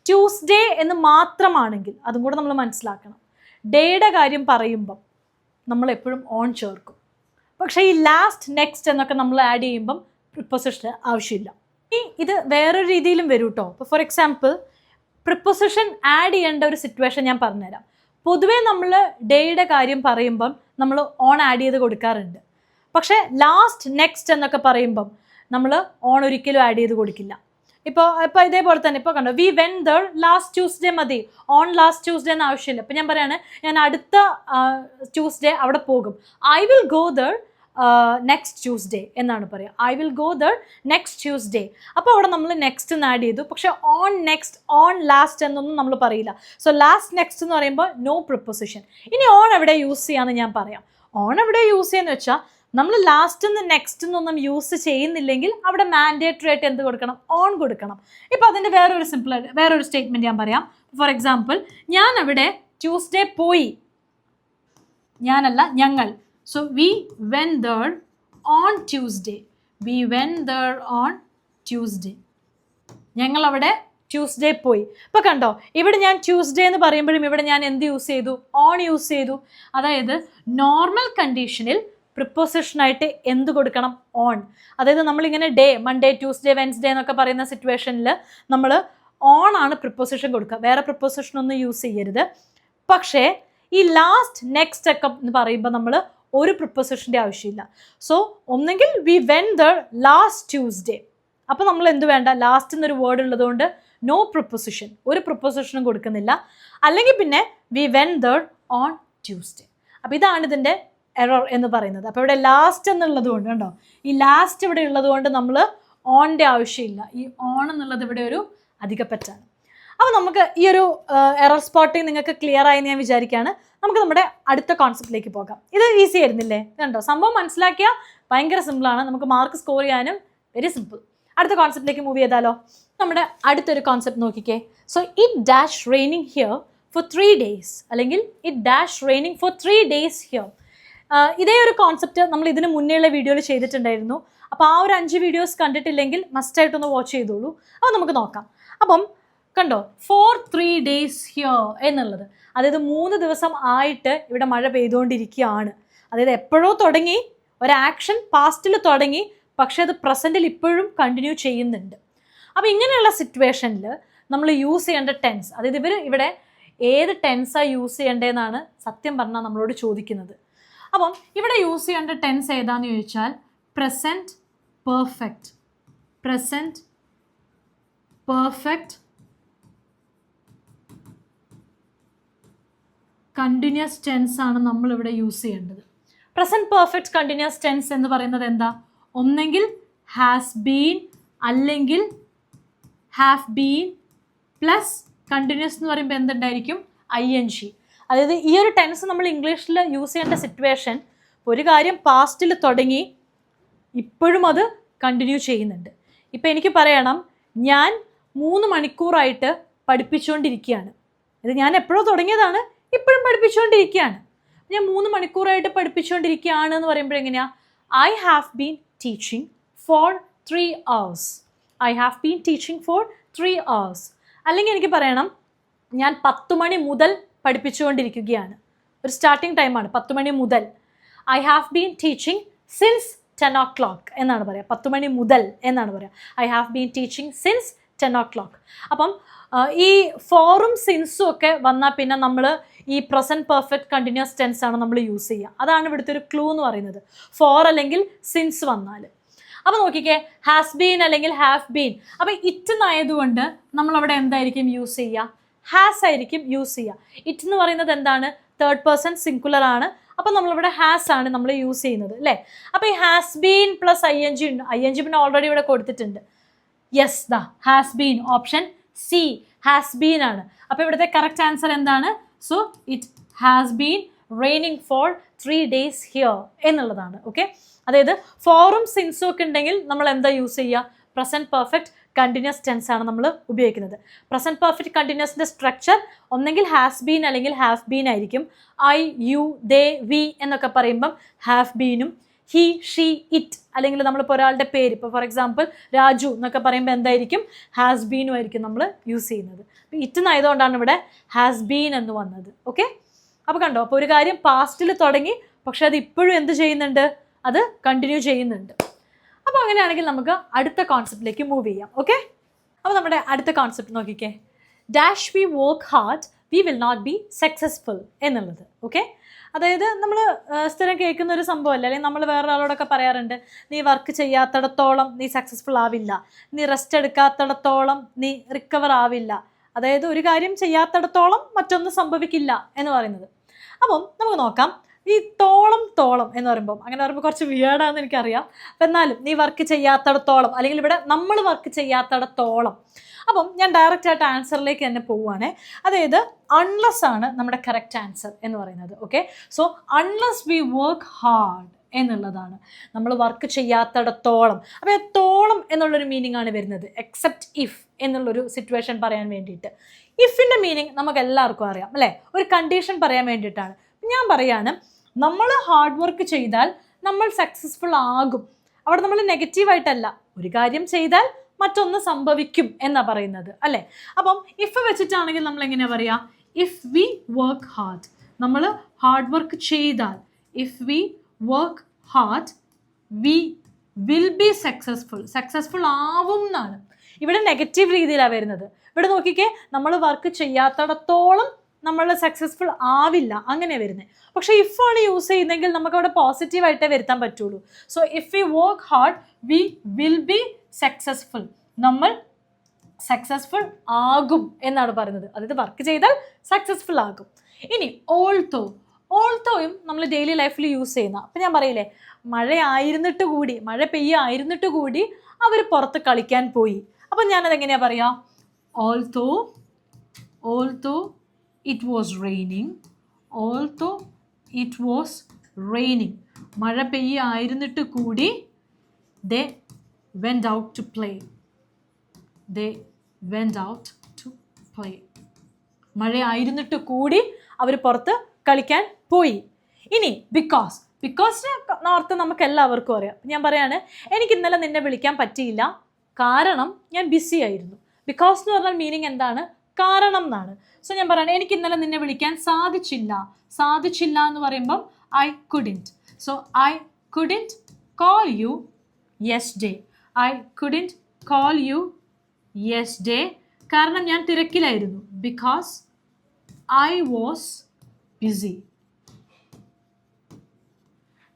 ട്യൂസ്ഡേ എന്ന് മാത്രമാണെങ്കിൽ അതും കൂടെ നമ്മൾ മനസ്സിലാക്കണം. ഡേയുടെ കാര്യം പറയുമ്പം നമ്മൾ എപ്പോഴും ഓൺ ചേർക്കും. പക്ഷേ ഈ ലാസ്റ്റ്, നെക്സ്റ്റ് എന്നൊക്കെ നമ്മൾ ആഡ് ചെയ്യുമ്പം പ്രിപ്പോസിഷൻ ആവശ്യമില്ല. ഇത് വേറൊരു രീതിയിലും വരും കേട്ടോ. ഇപ്പോൾ ഫോർ എക്സാമ്പിൾ പ്രിപ്പോസിഷൻ ആഡ് ചെയ്യേണ്ട ഒരു സിറ്റുവേഷൻ ഞാൻ പറഞ്ഞുതരാം. പൊതുവേ നമ്മൾ ഡേയുടെ കാര്യം പറയുമ്പം നമ്മൾ ഓൺ ആഡ് ചെയ്ത് കൊടുക്കാറുണ്ട്. പക്ഷേ ലാസ്റ്റ്, നെക്സ്റ്റ് എന്നൊക്കെ പറയുമ്പം നമ്മൾ ഓൺ ഒരിക്കലും ആഡ് ചെയ്ത് കൊടുക്കില്ല. ഇപ്പോൾ ഇതേപോലെ തന്നെ ഇപ്പോൾ കണ്ടോ, we went there last Tuesday മതി, ഓൺ ലാസ്റ്റ് ട്യൂസ്ഡേ എന്ന് ആവശ്യമില്ല. ഇപ്പം ഞാൻ പറയാണ് ഞാൻ അടുത്ത ട്യൂസ്ഡേ അവിടെ പോകും. I will go there next Tuesday എന്നാണ് പറയുക. I will go there next Tuesday. അപ്പോൾ അവിടെ നമ്മൾ നെക്സ്റ്റ് എന്ന് ആഡ് ചെയ്തു. പക്ഷേ ഓൺ നെക്സ്റ്റ്, ഓൺ ലാസ്റ്റ് എന്നൊന്നും നമ്മൾ പറയില്ല. സോ ലാസ്റ്റ്, നെക്സ്റ്റ് എന്ന് പറയുമ്പോൾ നോ പ്രിപ്പോസിഷൻ. ഇനി ഓൺ എവിടെ യൂസ് ചെയ്യാമെന്ന് ഞാൻ പറയാം. ഓൺ എവിടെ യൂസ് ചെയ്യാന്ന് വെച്ചാൽ നമ്മൾ ലാസ്റ്റ് നിന്ന് നെക്സ്റ്റ് എന്നൊന്നും യൂസ് ചെയ്യുന്നില്ലെങ്കിൽ അവിടെ മാൻഡേറ്ററി ആയിട്ട് എന്ത് കൊടുക്കണം? ഓൺ കൊടുക്കണം. ഇപ്പോൾ അതിൻ്റെ വേറൊരു സ്റ്റേറ്റ്മെൻറ്റ് ഞാൻ പറയാം. ഫോർ എക്സാമ്പിൾ, ഞാൻ അവിടെ ട്യൂസ്ഡേ പോയി. ഞാനല്ല, ഞങ്ങൾ. So we went there on Tuesday. We went there on Tuesday. ഞങ്ങൾ അവിടെ ട്യൂസ്ഡേ പോയി. ഇപ്പോൾ കണ്ടോ, ഇവിടെ ഞാൻ ട്യൂസ്ഡേ എന്ന് പറയുമ്പോഴും ഇവിടെ ഞാൻ എന്ത് യൂസ് ചെയ്തു? ഓൺ യൂസ് ചെയ്തു. അതായത് നോർമൽ കണ്ടീഷനിൽ പ്രിപ്പോസിഷനായിട്ട് എന്ത് കൊടുക്കണം? ഓൺ. അതായത് നമ്മളിങ്ങനെ ഡേ, മൺഡേ, ട്യൂസ്ഡേ, വെൻസ്ഡേ എന്നൊക്കെ പറയുന്ന സിറ്റുവേഷനിൽ നമ്മൾ ഓൺ ആണ് പ്രിപ്പോസിഷൻ കൊടുക്കുക. വേറെ പ്രിപ്പോസിഷൻ ഒന്നും യൂസ് ചെയ്യരുത്. പക്ഷേ ഈ ലാസ്റ്റ്, നെക്സ്റ്റ് ഒക്കെ എന്ന് പറയുമ്പോൾ നമ്മൾ ഒരു പ്രിപ്പോസിഷൻ്റെ ആവശ്യമില്ല. സോ ഒന്നെങ്കിൽ we went the last Tuesday, അപ്പോൾ നമ്മൾ എന്ത് വേണ്ട, ലാസ്റ്റ് എന്നൊരു വേർഡ് ഉള്ളതുകൊണ്ട് നോ പ്രിപ്പോസിഷൻ, ഒരു പ്രിപ്പോസിഷനും കൊടുക്കുന്നില്ല. അല്ലെങ്കിൽ പിന്നെ we went the on Tuesday. അപ്പോൾ ഇതാണ് ഇതിൻ്റെ എറർ എന്ന് പറയുന്നത്. അപ്പോൾ ഇവിടെ ലാസ്റ്റ് എന്നുള്ളത് കൊണ്ട് കണ്ടോ, ഈ ലാസ്റ്റ് ഇവിടെ ഉള്ളത് കൊണ്ട് നമ്മൾ ഓണിൻ്റെ ആവശ്യമില്ല. ഈ ഓൺ എന്നുള്ളത് ഇവിടെ ഒരു അധികപ്പറ്റാണ്. അപ്പോൾ നമുക്ക് ഈ ഒരു എറർ സ്പോട്ടിങ് നിങ്ങൾക്ക് ക്ലിയർ ആയി ഞാൻ വിചാരിക്കുകയാണ്. നമുക്ക് നമ്മുടെ അടുത്ത കോൺസെപ്റ്റിലേക്ക് പോകാം. ഇത് ഈസി ആയിരുന്നില്ലേ? കണ്ടോ, സംഭവം മനസ്സിലാക്കിയാൽ ഭയങ്കര സിമ്പിളാണ്. നമുക്ക് മാർക്ക് സ്കോർ ചെയ്യാനും വെരി സിമ്പിൾ. അടുത്ത കോൺസെപ്റ്റിലേക്ക് മൂവ് ചെയ്താലോ? നമ്മുടെ അടുത്തൊരു കോൺസെപ്റ്റ് നോക്കിക്കേ. So it dash raining here for 3 days, അല്ലെങ്കിൽ it dash raining for 3 days here. ഇതേ ഒരു കോൺസെപ്റ്റ് നമ്മൾ ഇതിന് മുന്നേയുള്ള വീഡിയോയിൽ ചെയ്തിട്ടുണ്ടായിരുന്നു. അപ്പോൾ ആ ഒരു 5 വീഡിയോസ് കണ്ടിട്ടില്ലെങ്കിൽ മസ്റ്റായിട്ടൊന്ന് വാച്ച് ചെയ്തോളൂ. അപ്പോൾ നമുക്ക് നോക്കാം. അപ്പം കണ്ടോ, ഫോർ 3 days ഹിയർ എന്നുള്ളത്, അതായത് 3 ദിവസം ആയിട്ട് ഇവിടെ മഴ പെയ്തുകൊണ്ടിരിക്കുകയാണ്. അതായത് എപ്പോഴോ തുടങ്ങി, ഒരു ആക്ഷൻ പാസ്റ്റിൽ തുടങ്ങി, പക്ഷേ അത് പ്രസൻറ്റിൽ ഇപ്പോഴും കണ്ടിന്യൂ ചെയ്യുന്നുണ്ട്. അപ്പോൾ ഇങ്ങനെയുള്ള സിറ്റുവേഷനിൽ നമ്മൾ യൂസ് ചെയ്യേണ്ട ടെൻസ്, അതായത് ഇവർ ഇവിടെ ഏത് ടെൻസാണ് യൂസ് ചെയ്യേണ്ടതെന്നാണ് സത്യം പറഞ്ഞാൽ നമ്മളോട് ചോദിക്കുന്നത്. അപ്പം ഇവിടെ യൂസ് ചെയ്യേണ്ട ടെൻസ് ഏതാന്ന് ചോദിച്ചാൽ present perfect. Present perfect continuous tense ആണ് നമ്മളിവിടെ യൂസ് ചെയ്യേണ്ടത്. പ്രസൻറ്റ് പെർഫെക്റ്റ് കണ്ടിന്യൂസ് ടെൻസ് എന്ന് പറയുന്നത് എന്താ? ഒന്നെങ്കിൽ ഹാസ് ബീൻ, അല്ലെങ്കിൽ ഹാവ് ബീൻ പ്ലസ് കണ്ടിന്യൂസ് എന്ന് പറയുമ്പോൾ എന്തുണ്ടായിരിക്കും? ING. അതായത് ഈ ഒരു ടെൻസ് നമ്മൾ ഇംഗ്ലീഷിൽ യൂസ് ചെയ്യേണ്ട സിറ്റുവേഷൻ, ഒരു കാര്യം പാസ്റ്റിൽ തുടങ്ങി ഇപ്പോഴും അത് കണ്ടിന്യൂ ചെയ്യുന്നുണ്ട്. ഇപ്പം എനിക്ക് പറയണം, ഞാൻ 3 മണിക്കൂറായിട്ട് പഠിപ്പിച്ചുകൊണ്ടിരിക്കുകയാണ്. ഇത് ഞാൻ എപ്പോഴോ തുടങ്ങിയതാണ്, ഇപ്പോഴും പഠിപ്പിച്ചുകൊണ്ടിരിക്കുകയാണ്. ഞാൻ 3 മണിക്കൂറായിട്ട് പഠിപ്പിച്ചുകൊണ്ടിരിക്കുകയാണ് എന്ന് പറയുമ്പോൾ എങ്ങനെയാണ്? I have been teaching for 3 hours. I have been teaching for 3 hours. അല്ലെങ്കിൽ എനിക്ക് പറയണം, ഞാൻ 10 മണി മുതൽ പഠിപ്പിച്ചുകൊണ്ടിരിക്കുകയാണ്. ഒരു സ്റ്റാർട്ടിങ് ടൈമാണ് 10 മണി മുതൽ. I have been teaching since 10 o'clock എന്നാണ് പറയുക. 10 മണി മുതൽ എന്നാണ് പറയുക. I have been teaching since 10 o'clock. അപ്പം ഈ ഫോറും സിൻസും ഒക്കെ വന്നാൽ പിന്നെ നമ്മൾ ഈ പ്രസൻറ്റ് പെർഫെക്റ്റ് കണ്ടിന്യൂസ് ടെൻസ് ആണ് നമ്മൾ യൂസ് ചെയ്യുക. അതാണ് ഇവിടുത്തെ ഒരു ക്ലൂ എന്ന് പറയുന്നത്, ഫോർ അല്ലെങ്കിൽ സിൻസ് വന്നാൽ. അപ്പോൾ നോക്കിക്കേ, ഹാസ് ബീൻ അല്ലെങ്കിൽ ഹാവ് ബീൻ. അപ്പോൾ ഇറ്റ് എന്നായതുകൊണ്ട് നമ്മളവിടെ എന്തായിരിക്കും യൂസ് ചെയ്യുക? ഹാസ് ആയിരിക്കും യൂസ് ചെയ്യുക. ഇറ്റ് എന്ന് പറയുന്നത് എന്താണ്? 3rd person സിംഗുലർ ആണ്. അപ്പോൾ നമ്മളിവിടെ ഹാസ് ആണ് നമ്മൾ യൂസ് ചെയ്യുന്നത്, അല്ലേ? അപ്പോൾ ഈ ഹാസ് ബീൻ പ്ലസ് ING ഉണ്ട്. ING പിന്നെ ഓൾറെഡി ഇവിടെ കൊടുത്തിട്ടുണ്ട്. യെസ്, ദാ has been, option C has been ആണ്. അപ്പോൾ ഇവിടുത്തെ കറക്റ്റ് ആൻസർ എന്താണ്? So it has been raining for 3 days here എന്നുള്ളതാണ്. ഓക്കെ, അതായത് ഫോറും സിൻസും ഒക്കെ ഉണ്ടെങ്കിൽ നമ്മൾ എന്താ യൂസ് ചെയ്യുക? പ്രസൻറ്റ് പെർഫെക്റ്റ് കണ്ടിന്യൂസ് ടെൻസ് ആണ് നമ്മൾ ഉപയോഗിക്കുന്നത്. പ്രസൻറ്റ് പെർഫെക്റ്റ് കണ്ടിന്യൂസിൻ്റെ സ്ട്രക്ചർ ഒന്നെങ്കിൽ ഹാസ് ബീൻ അല്ലെങ്കിൽ ഹാവ് ബീൻ ആയിരിക്കും. I, you, they, we എന്നൊക്കെ പറയുമ്പം ഹാവ് ബീനും, ഹി, ഷീ, ഇറ്റ്, അല്ലെങ്കിൽ നമ്മളിപ്പോൾ ഒരാളുടെ പേര്, ഇപ്പോൾ ഫോർ എക്സാമ്പിൾ രാജു എന്നൊക്കെ പറയുമ്പോൾ എന്തായിരിക്കും? ഹാസ് ബീനും ആയിരിക്കും നമ്മൾ യൂസ് ചെയ്യുന്നത്. ഇറ്റ് എന്നായതുകൊണ്ടാണ് ഇവിടെ ഹാസ് ബീൻ എന്ന് വന്നത്. ഓക്കെ, അപ്പോൾ കണ്ടോ, അപ്പോൾ ഒരു കാര്യം പാസ്റ്റിൽ തുടങ്ങി, പക്ഷെ അത് ഇപ്പോഴും എന്ത് ചെയ്യുന്നുണ്ട്? അത് കണ്ടിന്യൂ ചെയ്യുന്നുണ്ട്. അപ്പോൾ അങ്ങനെയാണെങ്കിൽ നമുക്ക് അടുത്ത കോൺസെപ്റ്റിലേക്ക് മൂവ് ചെയ്യാം. ഓക്കെ, അപ്പോൾ നമ്മുടെ അടുത്ത കോൺസെപ്റ്റ് നോക്കിക്കേ. Dash we work hard we will not be successful എന്നുള്ളത്. ഓക്കെ, അതായത് നമ്മൾ സ്ഥിരം കേൾക്കുന്ന ഒരു സംഭവമല്ല, അല്ലെങ്കിൽ നമ്മൾ വേറൊരാളോടൊക്കെ പറയാറുണ്ട്, നീ വർക്ക് ചെയ്യാത്തിടത്തോളം നീ സക്സസ്ഫുൾ ആവില്ല, നീ റെസ്റ്റ് എടുക്കാത്തിടത്തോളം നീ റിക്കവർ ആവില്ല, അതായത് ഒരു കാര്യം ചെയ്യാത്തിടത്തോളം മറ്റൊന്നും സംഭവിക്കില്ല എന്ന് പറയുന്നത്. അപ്പം നമുക്ക് നോക്കാം, ഈ തോളം എന്ന് പറയുമ്പോൾ, അങ്ങനെ പറയുമ്പോൾ കുറച്ച് വിയേർഡാണെന്ന് എനിക്കറിയാം. അപ്പം എന്നാലും നീ വർക്ക് ചെയ്യാത്തിടത്തോളം, അല്ലെങ്കിൽ ഇവിടെ നമ്മൾ വർക്ക് ചെയ്യാത്തിടത്തോളം. അപ്പം ഞാൻ ഡയറക്റ്റ് ആയിട്ട് ആൻസറിലേക്ക് തന്നെ പോവുകയാണേ. അതായത് അൺലെസ് ആണ് നമ്മുടെ കറക്റ്റ് ആൻസർ എന്ന് പറയുന്നത്. Okay, so unless we work hard എന്നുള്ളതാണ് നമ്മൾ വർക്ക് ചെയ്യാത്തിടത്തോളം. അപ്പോൾ തോളം എന്നുള്ളൊരു മീനിങ് ആണ് വരുന്നത്, എക്സെപ്റ്റ് ഇഫ് എന്നുള്ളൊരു സിറ്റുവേഷൻ പറയാൻ വേണ്ടിയിട്ട്. ഇഫിൻ്റെ മീനിങ് നമുക്ക് എല്ലാവർക്കും അറിയാം, അല്ലേ? ഒരു കണ്ടീഷൻ പറയാൻ വേണ്ടിയിട്ടാണ്. ഞാൻ പറയാണ്, നമ്മൾ ഹാർഡ് വർക്ക് ചെയ്താൽ നമ്മൾ സക്സസ്ഫുൾ ആകും. അവിടെ നമ്മൾ നെഗറ്റീവായിട്ടല്ല, ഒരു കാര്യം ചെയ്താൽ മറ്റൊന്ന് സംഭവിക്കും എന്നാണ് പറയുന്നത്, അല്ലേ? അപ്പം ഇഫ് വെച്ചിട്ടാണെങ്കിൽ നമ്മൾ എങ്ങനെയാണ് പറയുക? ഇഫ് വി വർക്ക് ഹാർഡ്, നമ്മൾ ഹാർഡ് വർക്ക് ചെയ്താൽ, if we work hard we will be successful ആവും എന്നാണ്. ഇവിടെ നെഗറ്റീവ് രീതിയിലാണ് വരുന്നത്. ഇവിടെ നോക്കിക്കേ, നമ്മൾ വർക്ക് ചെയ്യാത്തിടത്തോളം നമ്മൾ സക്സസ്ഫുൾ ആവില്ല, അങ്ങനെ വരുന്നത്. പക്ഷേ ഇഫ് ആണ് യൂസ് ചെയ്യുന്നതെങ്കിൽ നമുക്ക് അവിടെ പോസിറ്റീവായിട്ടേ വരുത്താൻ പറ്റുള്ളൂ. So if we work hard we will be successful, നമ്മൾ സക്സസ്ഫുൾ ആകും എന്നാണ് പറയുന്നത്. അതായത് വർക്ക് ചെയ്താൽ സക്സസ്ഫുൾ ആകും. ഇനി ഓൾത്തോയും നമ്മൾ ഡെയിലി ലൈഫിൽ യൂസ് ചെയ്യുന്ന. അപ്പം ഞാൻ പറയില്ലേ, മഴ പെയ്യായിരുന്നിട്ട് കൂടി അവർ പുറത്ത് കളിക്കാൻ പോയി. അപ്പം ഞാനതെങ്ങനെയാണ് പറയുക? ഓൾത്തോ ഇറ്റ് വാസ് റെയിനിങ്, മഴ പെയ്യായിരുന്നിട്ട് കൂടി they went out to play. മഴയായിരുന്നിട്ട് കൂടി അവർ പുറത്ത് കളിക്കാൻ പോയി. ഇനി ബിക്കോസിന് അർത്ഥം നമുക്ക് എല്ലാവർക്കും അറിയാം. ഞാൻ പറയാണ്, എനിക്ക് ഇന്നലെ നിന്നെ വിളിക്കാൻ പറ്റിയില്ല കാരണം ഞാൻ ബിസി ആയിരുന്നു. ബിക്കോസ് എന്ന് പറഞ്ഞാൽ മീനിങ് എന്താണ്? കാരണം എന്നാണ്. സോ ഞാൻ പറയാണ്, എനിക്ക് ഇന്നലെ നിന്നെ വിളിക്കാൻ സാധിച്ചില്ല എന്ന് പറയുമ്പം I couldn't. So I couldn't call you yesterday. കാരണം ഞാൻ തിരക്കിലായിരുന്നു. Because I was busy.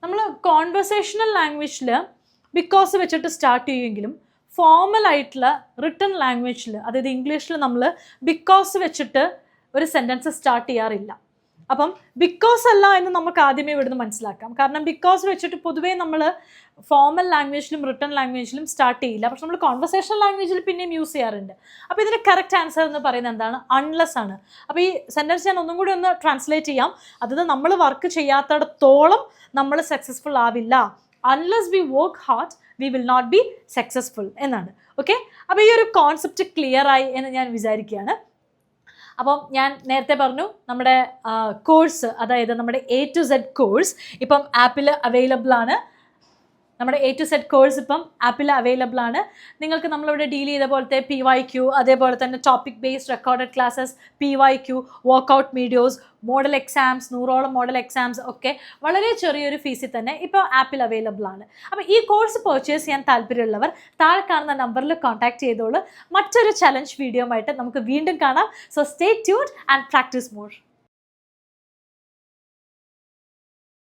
നമ്മൾ കോൺവെർസേഷണൽ ലാംഗ്വേജിൽ ബിക്കോസ് വെച്ചിട്ട് സ്റ്റാർട്ട് ചെയ്യുമെങ്കിലും ഫോർമൽ ആയിട്ടുള്ള റിട്ടൺ ലാംഗ്വേജിൽ, അതായത് ഇംഗ്ലീഷിൽ നമ്മൾ ബിക്കോസ് വെച്ചിട്ട് ഒരു സെൻറ്റൻസ് സ്റ്റാർട്ട് ചെയ്യാറില്ല. അപ്പം ബിക്കോസ് അല്ല എന്ന് നമുക്ക് ആദ്യമേ ഇവിടുന്ന് മനസ്സിലാക്കാം. കാരണം ബിക്കോസ് വെച്ചിട്ട് പൊതുവേ നമ്മൾ ഫോർമൽ ലാംഗ്വേജിലും റിട്ടൺ ലാംഗ്വേജിലും സ്റ്റാർട്ട് ചെയ്യില്ല. പക്ഷെ നമ്മൾ കോൺവെർസേഷണൽ ലാംഗ്വേജിൽ പിന്നെയും യൂസ് ചെയ്യാറുണ്ട്. അപ്പോൾ ഇതിൻ്റെ കറക്റ്റ് ആൻസർ എന്ന് പറയുന്നത് എന്താണ്? അൺലെസ് ആണ്. അപ്പോൾ ഈ സെൻറ്റൻസ് ഞാൻ ഒന്നും കൂടി ഒന്ന് ട്രാൻസ്ലേറ്റ് ചെയ്യാം. അതായത് നമ്മൾ വർക്ക് ചെയ്യാത്തിടത്തോളം നമ്മൾ സക്സസ്ഫുൾ ആവില്ല. Unless we work hard we will not be successful എന്നാണ്. ഓക്കെ, അപ്പോൾ ഈ ഒരു കോൺസെപ്റ്റ് ക്ലിയർ ആയി എന്ന് ഞാൻ വിചാരിക്കുകയാണ്. അപ്പം ഞാൻ നേരത്തെ പറഞ്ഞു, നമ്മുടെ കോഴ്സ്, അതായത് നമ്മുടെ A to Z കോഴ്സ് ഇപ്പം ആപ്പിൽ അവൈലബിൾ ആണ്. നമ്മുടെ A to Z കോഴ്സ് ഇപ്പം ആപ്പിൽ അവൈലബിൾ ആണ്. നിങ്ങൾക്ക് നമ്മളിവിടെ ഡീൽ ചെയ്ത പോലത്തെ PYQ, അതേപോലെ തന്നെ topic based recorded classes, PYQ, workout videos, model exams, 100ഓളം മോഡൽ എക്സാംസ് ഒക്കെ വളരെ ചെറിയൊരു ഫീസിൽ തന്നെ ഇപ്പോൾ ആപ്പിൽ അവൈലബിൾ ആണ്. അപ്പോൾ ഈ കോഴ്സ് പർച്ചേസ് ചെയ്യാൻ താല്പര്യമുള്ളവർ താഴെ കാണുന്ന നമ്പറിൽ കോൺടാക്ട് ചെയ്തോളൂ. മറ്റൊരു ചലഞ്ച് വീഡിയോ ആയിട്ട് നമുക്ക് വീണ്ടും കാണാം. So stay tuned and practice more.